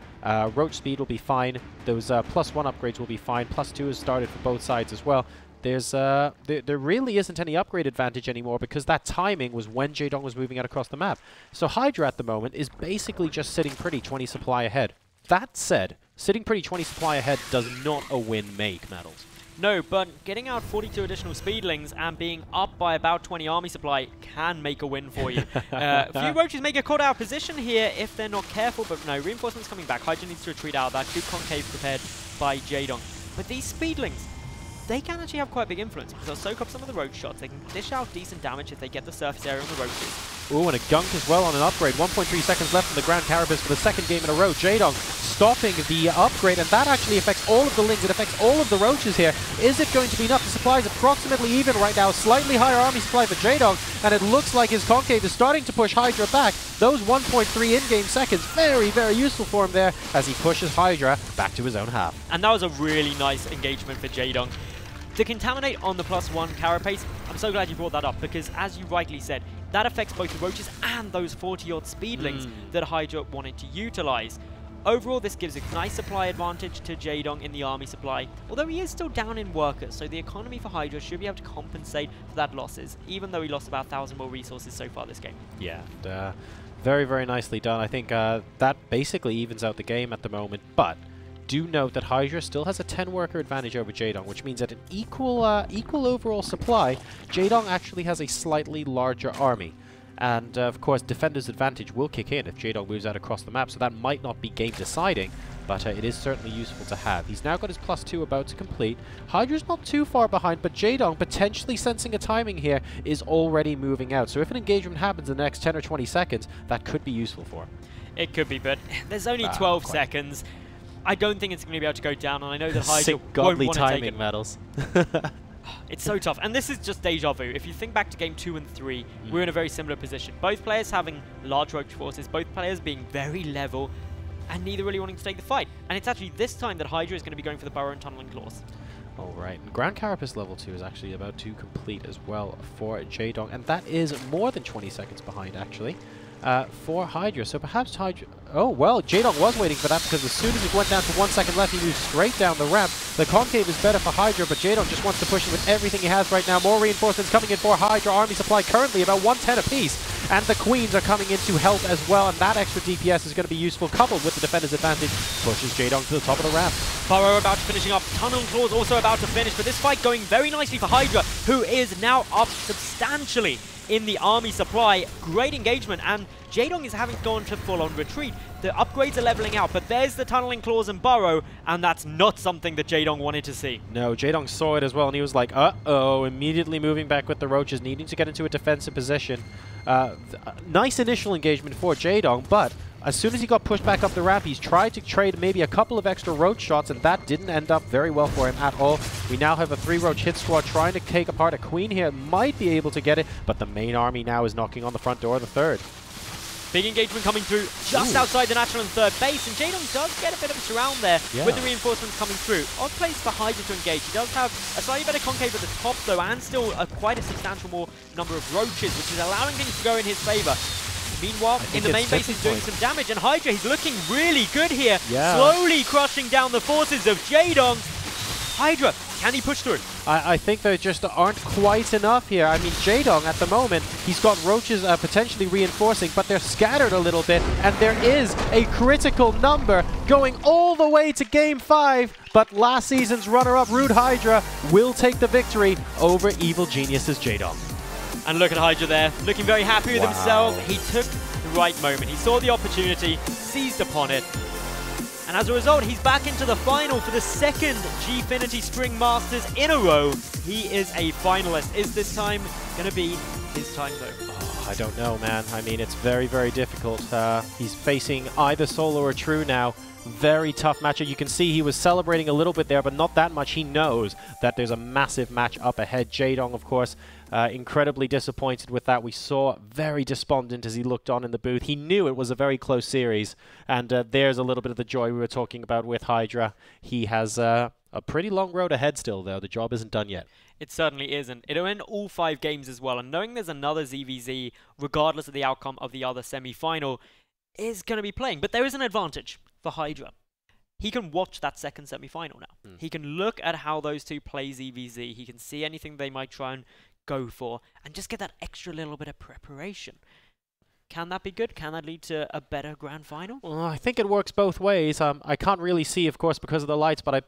Roach speed will be fine. Those +1 upgrades will be fine. +2 has started for both sides as well. There's there really isn't any upgrade advantage anymore, because that timing was when Jaedong was moving out across the map. So Hydra at the moment is basically just sitting pretty 20 supply ahead. That said, sitting pretty 20 supply ahead does not a win make, Metals. No, but getting out 42 additional speedlings and being up by about 20 army supply can make a win for you. A few Roaches make a caught out position here if they're not careful, but no, reinforcements coming back. Hydra needs to retreat out of that. Good concave prepared by Jaedong. But these speedlings, they can actually have quite a big influence because they'll soak up some of the roach shots. They can dish out decent damage if they get the surface area on the roaches. Ooh, and a gunk as well on an upgrade. 1.3 seconds left in the Grand Carapace for the second game in a row. Jaedong stopping the upgrade, and that actually affects all of the Lings. It affects all of the roaches here. Is it going to be enough? The supply is approximately even right now. Slightly higher army supply for Jaedong, and it looks like his concave is starting to push Hydra back. Those 1.3 in-game seconds, very, very useful for him there as he pushes Hydra back to his own half. And that was a really nice engagement for Jaedong. The Contaminate on the +1 Carapace, I'm so glad you brought that up because, as you rightly said, that affects both the roaches and those 40-odd speedlings that Hydra wanted to utilize. Overall, this gives a nice supply advantage to Jaedong in the army supply, although he is still down in workers, so the economy for Hydra should be able to compensate for that losses, even though he lost about 1,000 more resources so far this game. Yeah, and, very, very nicely done. I think that basically evens out the game at the moment, but do note that Hydra still has a 10-worker advantage over Jaedong, which means at an equal overall supply, Jaedong actually has a slightly larger army. And of course, Defender's advantage will kick in if Jaedong moves out across the map, so that might not be game deciding, but it is certainly useful to have. He's now got his +2 about to complete. Hydra's not too far behind, but Jaedong, potentially sensing a timing here, is already moving out. So if an engagement happens in the next 10 or 20 seconds, that could be useful for him. It could be, but there's only 12 seconds. I don't think it's going to be able to go down, and I know that Hydra won't want to take it. medals. It's so tough, and this is just deja vu. If you think back to game 2 and 3, we're in a very similar position. Both players having large roach forces, both players being very level, and neither really wanting to take the fight. And it's actually this time that Hydra is going to be going for the Burrow and Tunneling Claws. Alright, Grand Carapace level 2 is actually about to complete as well for Jaedong, and that is more than 20 seconds behind, actually. For Hydra. So perhaps Hydra... Oh, well, Jaedong was waiting for that because as soon as it went down to 1 second left, he moved straight down the ramp. The concave is better for Hydra, but Jaedong just wants to push it with everything he has right now. More reinforcements coming in for Hydra. Army supply currently about 110 apiece. And the Queens are coming in to help as well, and that extra DPS is going to be useful, coupled with the Defender's advantage. Pushes Jaedong to the top of the ramp. Burrow about to finishing up. Tunnel Claws also about to finish, but this fight going very nicely for Hydra, who is now up substantially in the army supply. Great engagement, and Jaedong is having gone to full-on retreat. The upgrades are leveling out, but there's the Tunneling Claws and Burrow, and that's not something that Jaedong wanted to see. No, Jaedong saw it as well, and he was like, uh-oh, immediately moving back with the roaches, needing to get into a defensive position. Nice initial engagement for Jaedong, but as soon as he got pushed back up the ramp, he's tried to trade maybe a couple of extra roach shots, and that didn't end up very well for him at all. We now have a 3-roach hit squad trying to take apart a Queen here. Might be able to get it, but the main army now is knocking on the front door of the third. Big engagement coming through just outside the natural and third base, and Jaedong does get a bit of a surround there with the reinforcements coming through. Odd place for Hydra to engage. He does have a slightly better concave at the top though, and still quite a substantial more number of roaches, which is allowing things to go in his favor. Meanwhile, in the main base, he's doing some damage, and Hydra, he's looking really good here, slowly crushing down the forces of Jaedong. Hydra, can he push through? I think there just aren't quite enough here. I mean, Jaedong, at the moment, he's got roaches potentially reinforcing, but they're scattered a little bit, and there is a critical number going all the way to Game 5, but last season's runner-up, Rude Hydra, will take the victory over Evil Genius's Jaedong. And look at Hydra there, looking very happy with himself. He took the right moment. He saw the opportunity, seized upon it. And as a result, he's back into the final for the second Gfinity String Masters in a row. He is a finalist. Is this time going to be his time, though? Oh, I don't know, man. I mean, it's very, very difficult. He's facing either Solo or True now. Very tough matchup. You can see he was celebrating a little bit there, but not that much. He knows that there's a massive match up ahead. Jaedong, of course, incredibly disappointed with that. We saw very despondent as he looked on in the booth. He knew it was a very close series, and there's a little bit of the joy we were talking about with Hydra. He has a pretty long road ahead still, though. The job isn't done yet. It certainly isn't. It'll end all 5 games as well, and knowing there's another ZVZ, regardless of the outcome of the other semi-final, is going to be playing. But there is an advantage for Hydra. He can watch that second semi-final now. He can look at how those two play ZVZ. He can see anything they might try and go for, and just get that extra little bit of preparation. Can that be good? Can that lead to a better grand final? Well, I think it works both ways. I can't really see, of course, because of the lights, but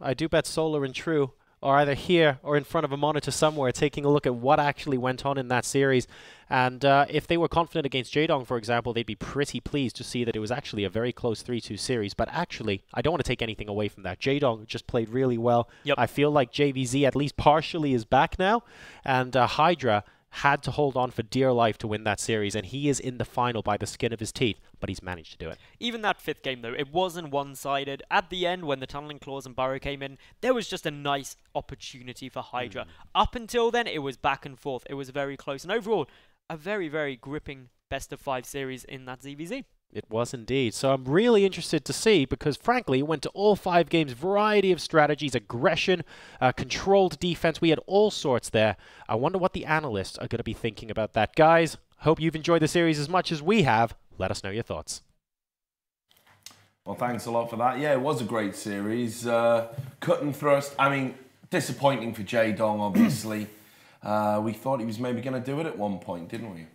I do bet Solar and True are either here or in front of a monitor somewhere taking a look at what actually went on in that series. And if they were confident against Jaedong, for example, they'd be pretty pleased to see that it was actually a very close 3-2 series. But actually, I don't want to take anything away from that. Jaedong just played really well. Yep. I feel like JVZ at least partially is back now. And Hydra had to hold on for dear life to win that series, and he is in the final by the skin of his teeth, but he's managed to do it. Even that 5th game, though, it wasn't one-sided. At the end, when the tunneling claws and Burrow came in, there was just a nice opportunity for Hydra. Up until then, it was back and forth. It was very close. And overall, a very, very gripping best-of-5 series in that ZVZ. It was indeed. So I'm really interested to see, because frankly, it went to all 5 games, variety of strategies, aggression, controlled defense. We had all sorts there. I wonder what the analysts are going to be thinking about that. Guys, hope you've enjoyed the series as much as we have. Let us know your thoughts. Well, thanks a lot for that. Yeah, it was a great series. Cut and thrust. I mean, disappointing for Jaedong, obviously. We thought he was maybe going to do it at one point, didn't we?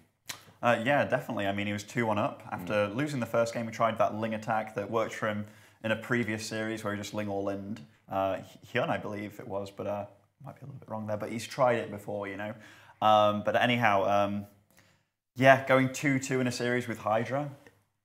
Yeah, definitely. I mean, he was 2-1 up. After losing the first game, he tried that Ling attack that worked for him in a previous series where he just Ling all-inned. Hyun, I believe it was, but might be a little bit wrong there. But he's tried it before, you know. But anyhow, yeah, going 2-2 in a series with Hydra,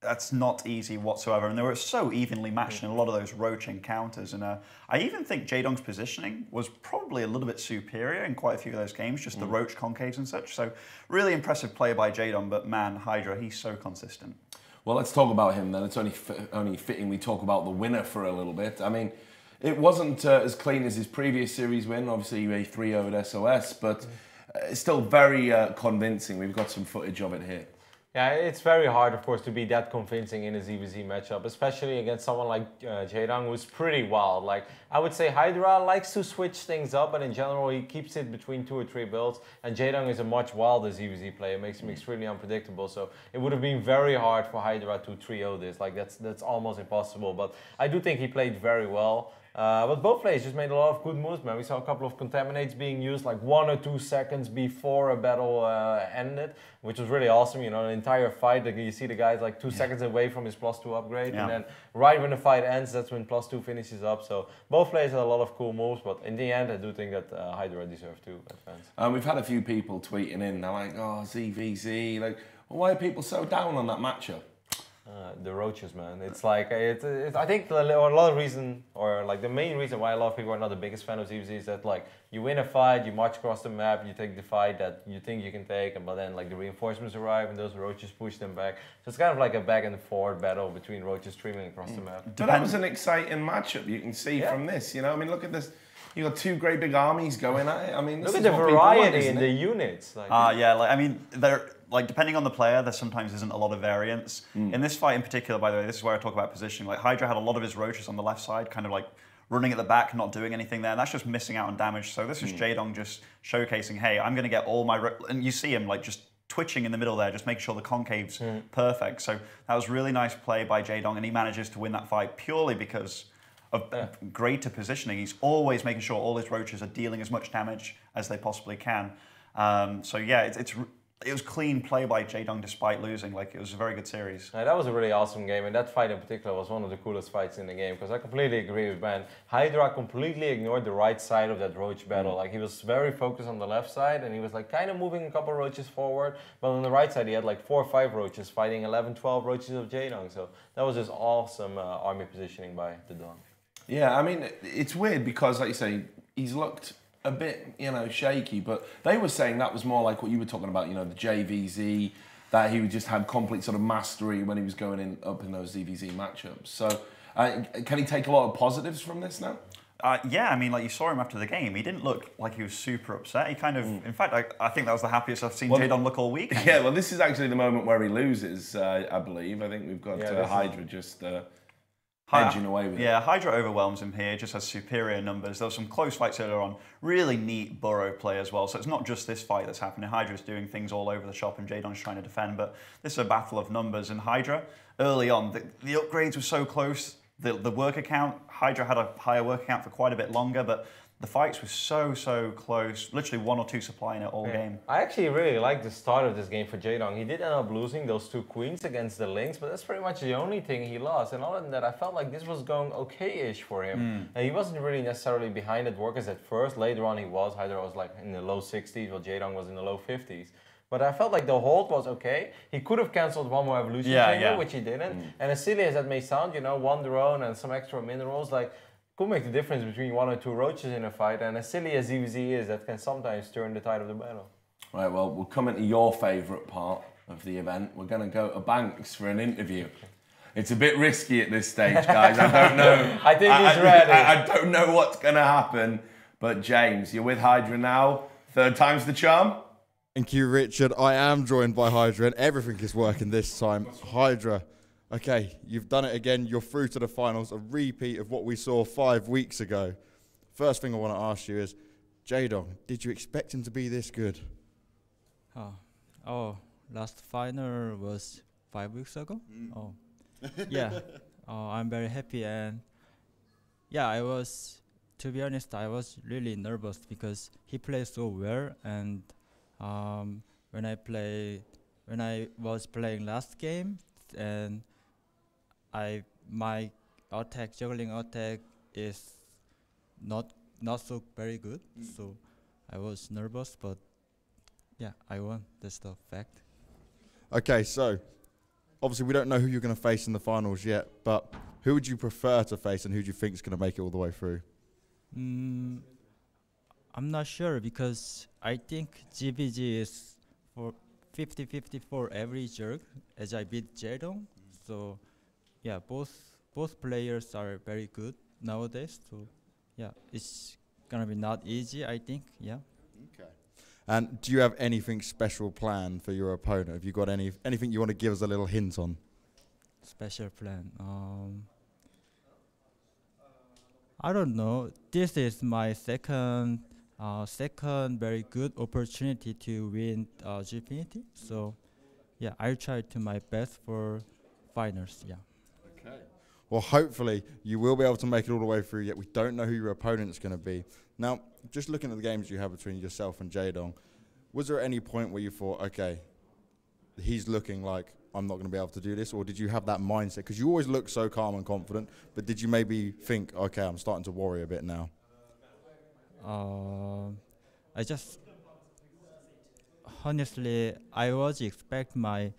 that's not easy whatsoever. And they were so evenly matched in a lot of those Roach encounters. And I even think Jaedong's positioning was probably a little bit superior in quite a few of those games, just the Roach concaves and such. So really impressive play by Jaedong, but man, Hydra, he's so consistent. Well, let's talk about him then. It's only fitting we talk about the winner for a little bit. I mean, it wasn't as clean as his previous series win, obviously a 3-0 at SOS, but it's still very convincing. We've got some footage of it here. Yeah, it's very hard, of course, to be that convincing in a ZVZ matchup, especially against someone like Jaedong, who's pretty wild. Like, I would say Hydra likes to switch things up, but in general, he keeps it between 2 or 3 builds. And Jaedong is a much wilder ZVZ player. It makes him extremely unpredictable. So it would have been very hard for Hydra to 3-0 this. Like, that's almost impossible. But I do think he played very well. But both players just made a lot of good moves, man. We saw a couple of contaminates being used like 1 or 2 seconds before a battle ended, which was really awesome. You know, an entire fight, like you see the guys like 2 seconds away from his +2 upgrade, and then right when the fight ends, that's when +2 finishes up. So both players had a lot of cool moves, but in the end, I do think that Hydra deserved to advance. We've had a few people tweeting in, they're like, oh, ZVZ, like, well, why are people so down on that matchup? The roaches, man. It's like I think a lot of reason, or like the main reason why a lot of people are not the biggest fan of ZVZ is that like you win a fight, you march across the map, you take the fight that you think you can take, but then like the reinforcements arrive and those roaches push them back. So it's kind of like a back and forth battle between roaches streaming across the map. But that was an exciting matchup. You can see from this, you know. I mean, look at this. You got 2 great big armies going at it. I mean, this look is at the what people want, variety isn't in it? the units. Like, yeah, like I mean, they're like depending on the player, there sometimes isn't a lot of variance. In this fight in particular, by the way, this is where I talk about positioning. Like Hydra had a lot of his roaches on the left side, kind of like running at the back, not doing anything there. And that's just missing out on damage. So this is Jaedong just showcasing, hey, I'm going to get all my... And you see him like just twitching in the middle there, just making sure the concave's perfect. So that was really nice play by Jaedong, and he manages to win that fight purely because of greater positioning. He's always making sure all his roaches are dealing as much damage as they possibly can. So yeah, it was clean play by Jaedong despite losing. Like, it was a very good series. Yeah, that was a really awesome game, and that fight in particular was one of the coolest fights in the game, because I completely agree with Ben. Hydra completely ignored the right side of that roach battle. Like, he was very focused on the left side, and he was like kind of moving a couple roaches forward, but on the right side he had like 4 or 5 roaches fighting 11, 12 roaches of Jaedong. So that was just awesome army positioning by the Don. Yeah, I mean, it's weird because, like you say, he's looked a bit, you know, shaky, but they were saying that was more like what you were talking about, you know, the JVZ, that he just had complete sort of mastery when he was going up in those ZVZ matchups. So can he take a lot of positives from this now? Yeah, I mean, like you saw him after the game, he didn't look like he was super upset. He kind of, in fact, I think that was the happiest I've seen Jaedong look all week. Yeah, well, this is actually the moment where he loses, I believe. I think we've got Hydra just... edging away with it. Yeah, Hydra overwhelms him here, just has superior numbers. There were some close fights earlier on. Really neat Burrow play as well. So it's not just this fight that's happening. Hydra's doing things all over the shop and Jaedong's trying to defend. But this is a battle of numbers. And Hydra, early on, the upgrades were so close. The worker count, Hydra had a higher worker count for quite a bit longer. But the fights were so close. Literally 1 or 2 supplying it all game. I actually really like the start of this game for Jaedong. He did end up losing those 2 queens against the Lynx, but that's pretty much the only thing he lost. And other than that, I felt like this was going okay-ish for him. And he wasn't really necessarily behind at workers at first. Later on he was. Hydra was like in the low 60s, while Jaedong was in the low 50s. But I felt like the hold was okay. He could have cancelled 1 more evolution chamber, which he didn't. And as silly as that may sound, you know, 1 drone and some extra minerals, like, could make the difference between 1 or 2 roaches in a fight. And as silly as ZVZ is, that can sometimes turn the tide of the battle. Right, well, we'll come into your favourite part of the event. We're going to go to Banks for an interview. It's a bit risky at this stage, guys. I don't know. I think he's ready. I don't know what's going to happen. But James, you're with Hydra now. 3rd time's the charm. Thank you, Richard. I am joined by Hydra, and everything is working this time. Hydra, okay, you've done it again. You're through to the finals, a repeat of what we saw 5 weeks ago. First thing I want to ask you is, Jaedong, did you expect him to be this good? Last final was 5 weeks ago. Yeah. I'm very happy, and yeah, to be honest, I was really nervous because he plays so well, and when I was playing last game, and my juggling attack is not so very good, so I was nervous, but yeah, I won. That's the fact. Okay, so obviously we don't know who you're going to face in the finals yet, but who would you prefer to face, and who do you think is going to make it all the way through? I'm not sure, because I think GBG is for 50-50 for every jerk, as I beat Jaedong. So yeah, both players are very good nowadays. So yeah, it's gonna be not easy, I think. Yeah. Okay. And do you have anything special planned for your opponent? Have you got anything you want to give us a little hint on? Special plan. I don't know. This is my second very good opportunity to win Gfinity. So yeah, I'll try to my best for finals. Yeah. Okay. Well, hopefully you will be able to make it all the way through. Yet we don't know who your opponent's going to be. Now, just looking at the games you have between yourself and Jaedong, was there any point where you thought, okay, he's looking like I'm not going to be able to do this, or did you have that mindset? Because you always look so calm and confident, but did you maybe think, okay, I'm starting to worry a bit now? Honestly, I was expect my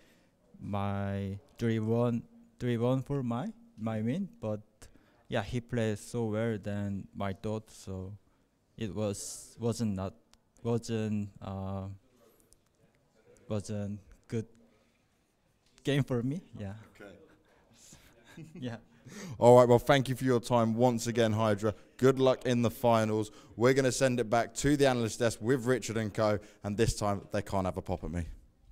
3-1 for my win, but yeah, he played so well than my thought, so it wasn't good game for me. Yeah. Okay. Yeah. All right, well, thank you for your time once again, Hydra. Good luck in the finals. We're going to send it back to the analyst desk with Richard and co, and this time they can't have a pop at me.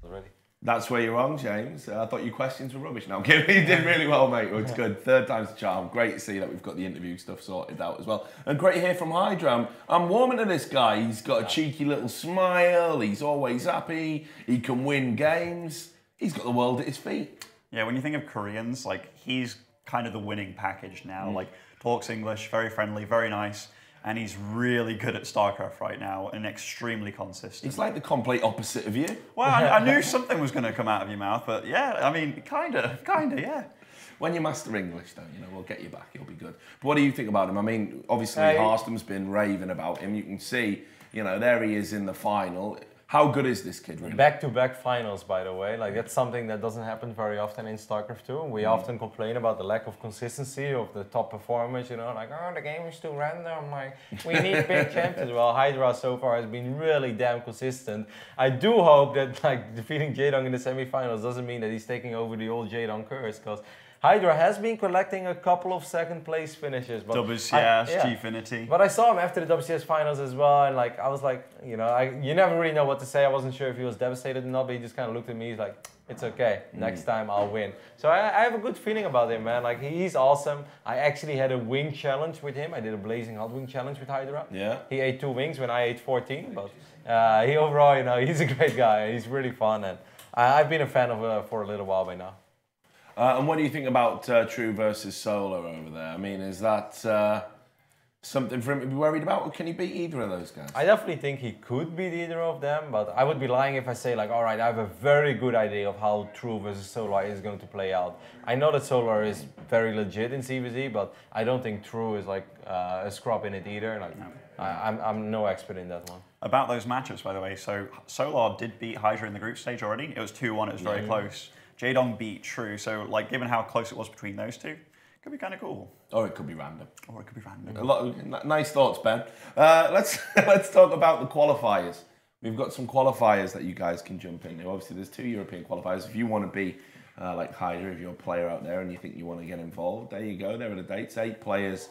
Already. That's where you're wrong, James. I thought your questions were rubbish. No, I'm kidding. You did really well, mate. It's good. 3rd time's the charm. Great to see that we've got the interview stuff sorted out as well. And great to hear from Hydra. I'm warming to this guy. He's got a cheeky little smile. He's always happy. He can win games. He's got the world at his feet. Yeah, when you think of Koreans, like, he's kind of the winning package now. Like, talks English, very friendly, very nice. And he's really good at Starcraft right now and extremely consistent. He's like the complete opposite of you. Well, I knew something was going to come out of your mouth, but yeah, I mean, kind of, yeah. When you master English, though, you know, we'll get you back. He'll be good. But what do you think about him? I mean, obviously, Harstom's been raving about him. You can see, you know, there he is in the final. How good is this kid, really? Back-to-back finals, by the way. Like, that's something that doesn't happen very often in StarCraft 2. We often complain about the lack of consistency of the top performers, you know, like, oh, the game is too random, like, we need big champions. Well, Hydra so far has been really damn consistent. I do hope that, like, defeating Jaedong in the semifinals doesn't mean that he's taking over the old Jaedong curse, because Hydra has been collecting a couple of second place finishes. But WCS, Gfinity. But I saw him after the WCS finals as well, and like I was like, you know, you never really know what to say. I wasn't sure if he was devastated or not, but he just kind of looked at me. He's like, it's okay. Next time I'll win. So I have a good feeling about him, man. Like, he's awesome. I actually had a wing challenge with him. I did a blazing hot wing challenge with Hydra. Yeah. He ate 2 wings when I ate 14, but he overall, you know, he's a great guy. He's really fun, and I've been a fan of for a little while by now. And what do you think about True versus Solar over there? I mean, is that something for him to be worried about, or can he beat either of those guys? I definitely think he could beat either of them, but I would be lying if I say like, all right, I have a very good idea of how True versus Solar is going to play out. I know that Solar is very legit in CVZ, but I don't think True is like a scrub in it either. Like, no. I'm no expert in that one. About those matchups, by the way, so Solar did beat Hydra in the group stage already. It was 2-1, it was very close. Jaedong beat True, so like given how close it was between those two, could be kind of cool. Or it could be random. Or it could be random. A lot of nice thoughts, Ben. Let's talk about the qualifiers. We've got some qualifiers that you guys can jump into. Obviously, there's 2 European qualifiers. If you want to be like Hydra, if you're a player out there and you think you want to get involved, there you go. There are the dates. 8 players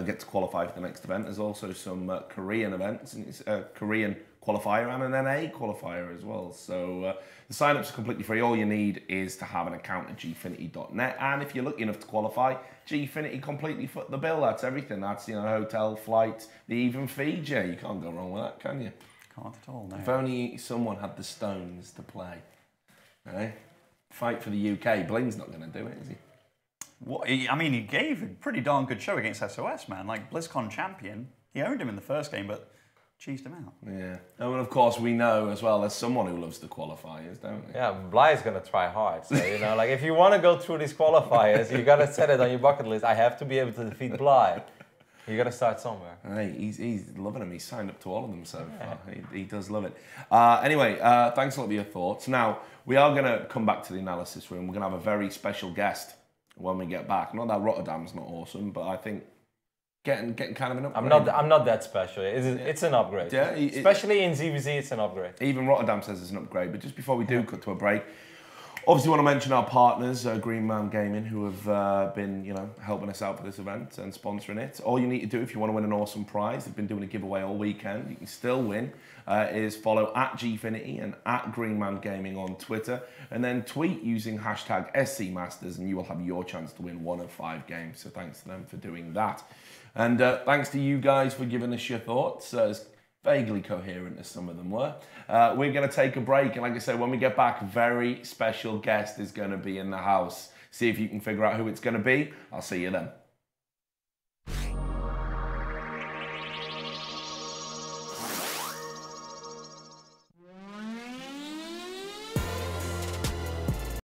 get to qualify for the next event. There's also some Korean events, and it's a Korean qualifier and an NA qualifier as well. So the sign-ups are completely free. All you need is to have an account at gfinity.net, and if you're lucky enough to qualify, Gfinity completely foot the bill. That's everything. That's, you know, hotel, flights, they even feed you. You can't go wrong with that, can you? Can't at all, no. If only someone had the stones to play. Right? Fight for the UK. Bling's not going to do it, is he? What, I mean, he gave a pretty darn good show against SOS, man. Like, BlizzCon champion, he owned him in the first game, but cheesed him out. Yeah. And of course, we know as well, there's someone who loves the qualifiers, don't we? Yeah, Bly's going to try hard. So, you know, like if you want to go through these qualifiers, you got to set it on your bucket list. I have to be able to defeat Bly. You got to start somewhere. Hey, he's loving them. He's signed up to all of them so far. He does love it. Anyway, thanks a lot for your thoughts. Now, we are going to come back to the analysis room. We're going to have a very special guest when we get back. Not that Rotterdam's not awesome, but I think getting kind of an upgrade. I'm not that special. It's an upgrade. Yeah, especially in ZVZ, it's an upgrade. Even Rotterdam says it's an upgrade. But just before we do cut to a break, obviously want to mention our partners, Green Man Gaming, who have been, you know, helping us out for this event and sponsoring it. All you need to do if you want to win an awesome prize, they've been doing a giveaway all weekend. You can still win. Is follow at Gfinity and at Green Man Gaming on Twitter, and then tweet using hashtag SCMasters, and you will have your chance to win 1 of 5 games. So thanks to them for doing that. And thanks to you guys for giving us your thoughts. As vaguely coherent as some of them were. We're going to take a break, and like I said, when we get back, a very special guest is going to be in the house. See if you can figure out who it's going to be. I'll see you then.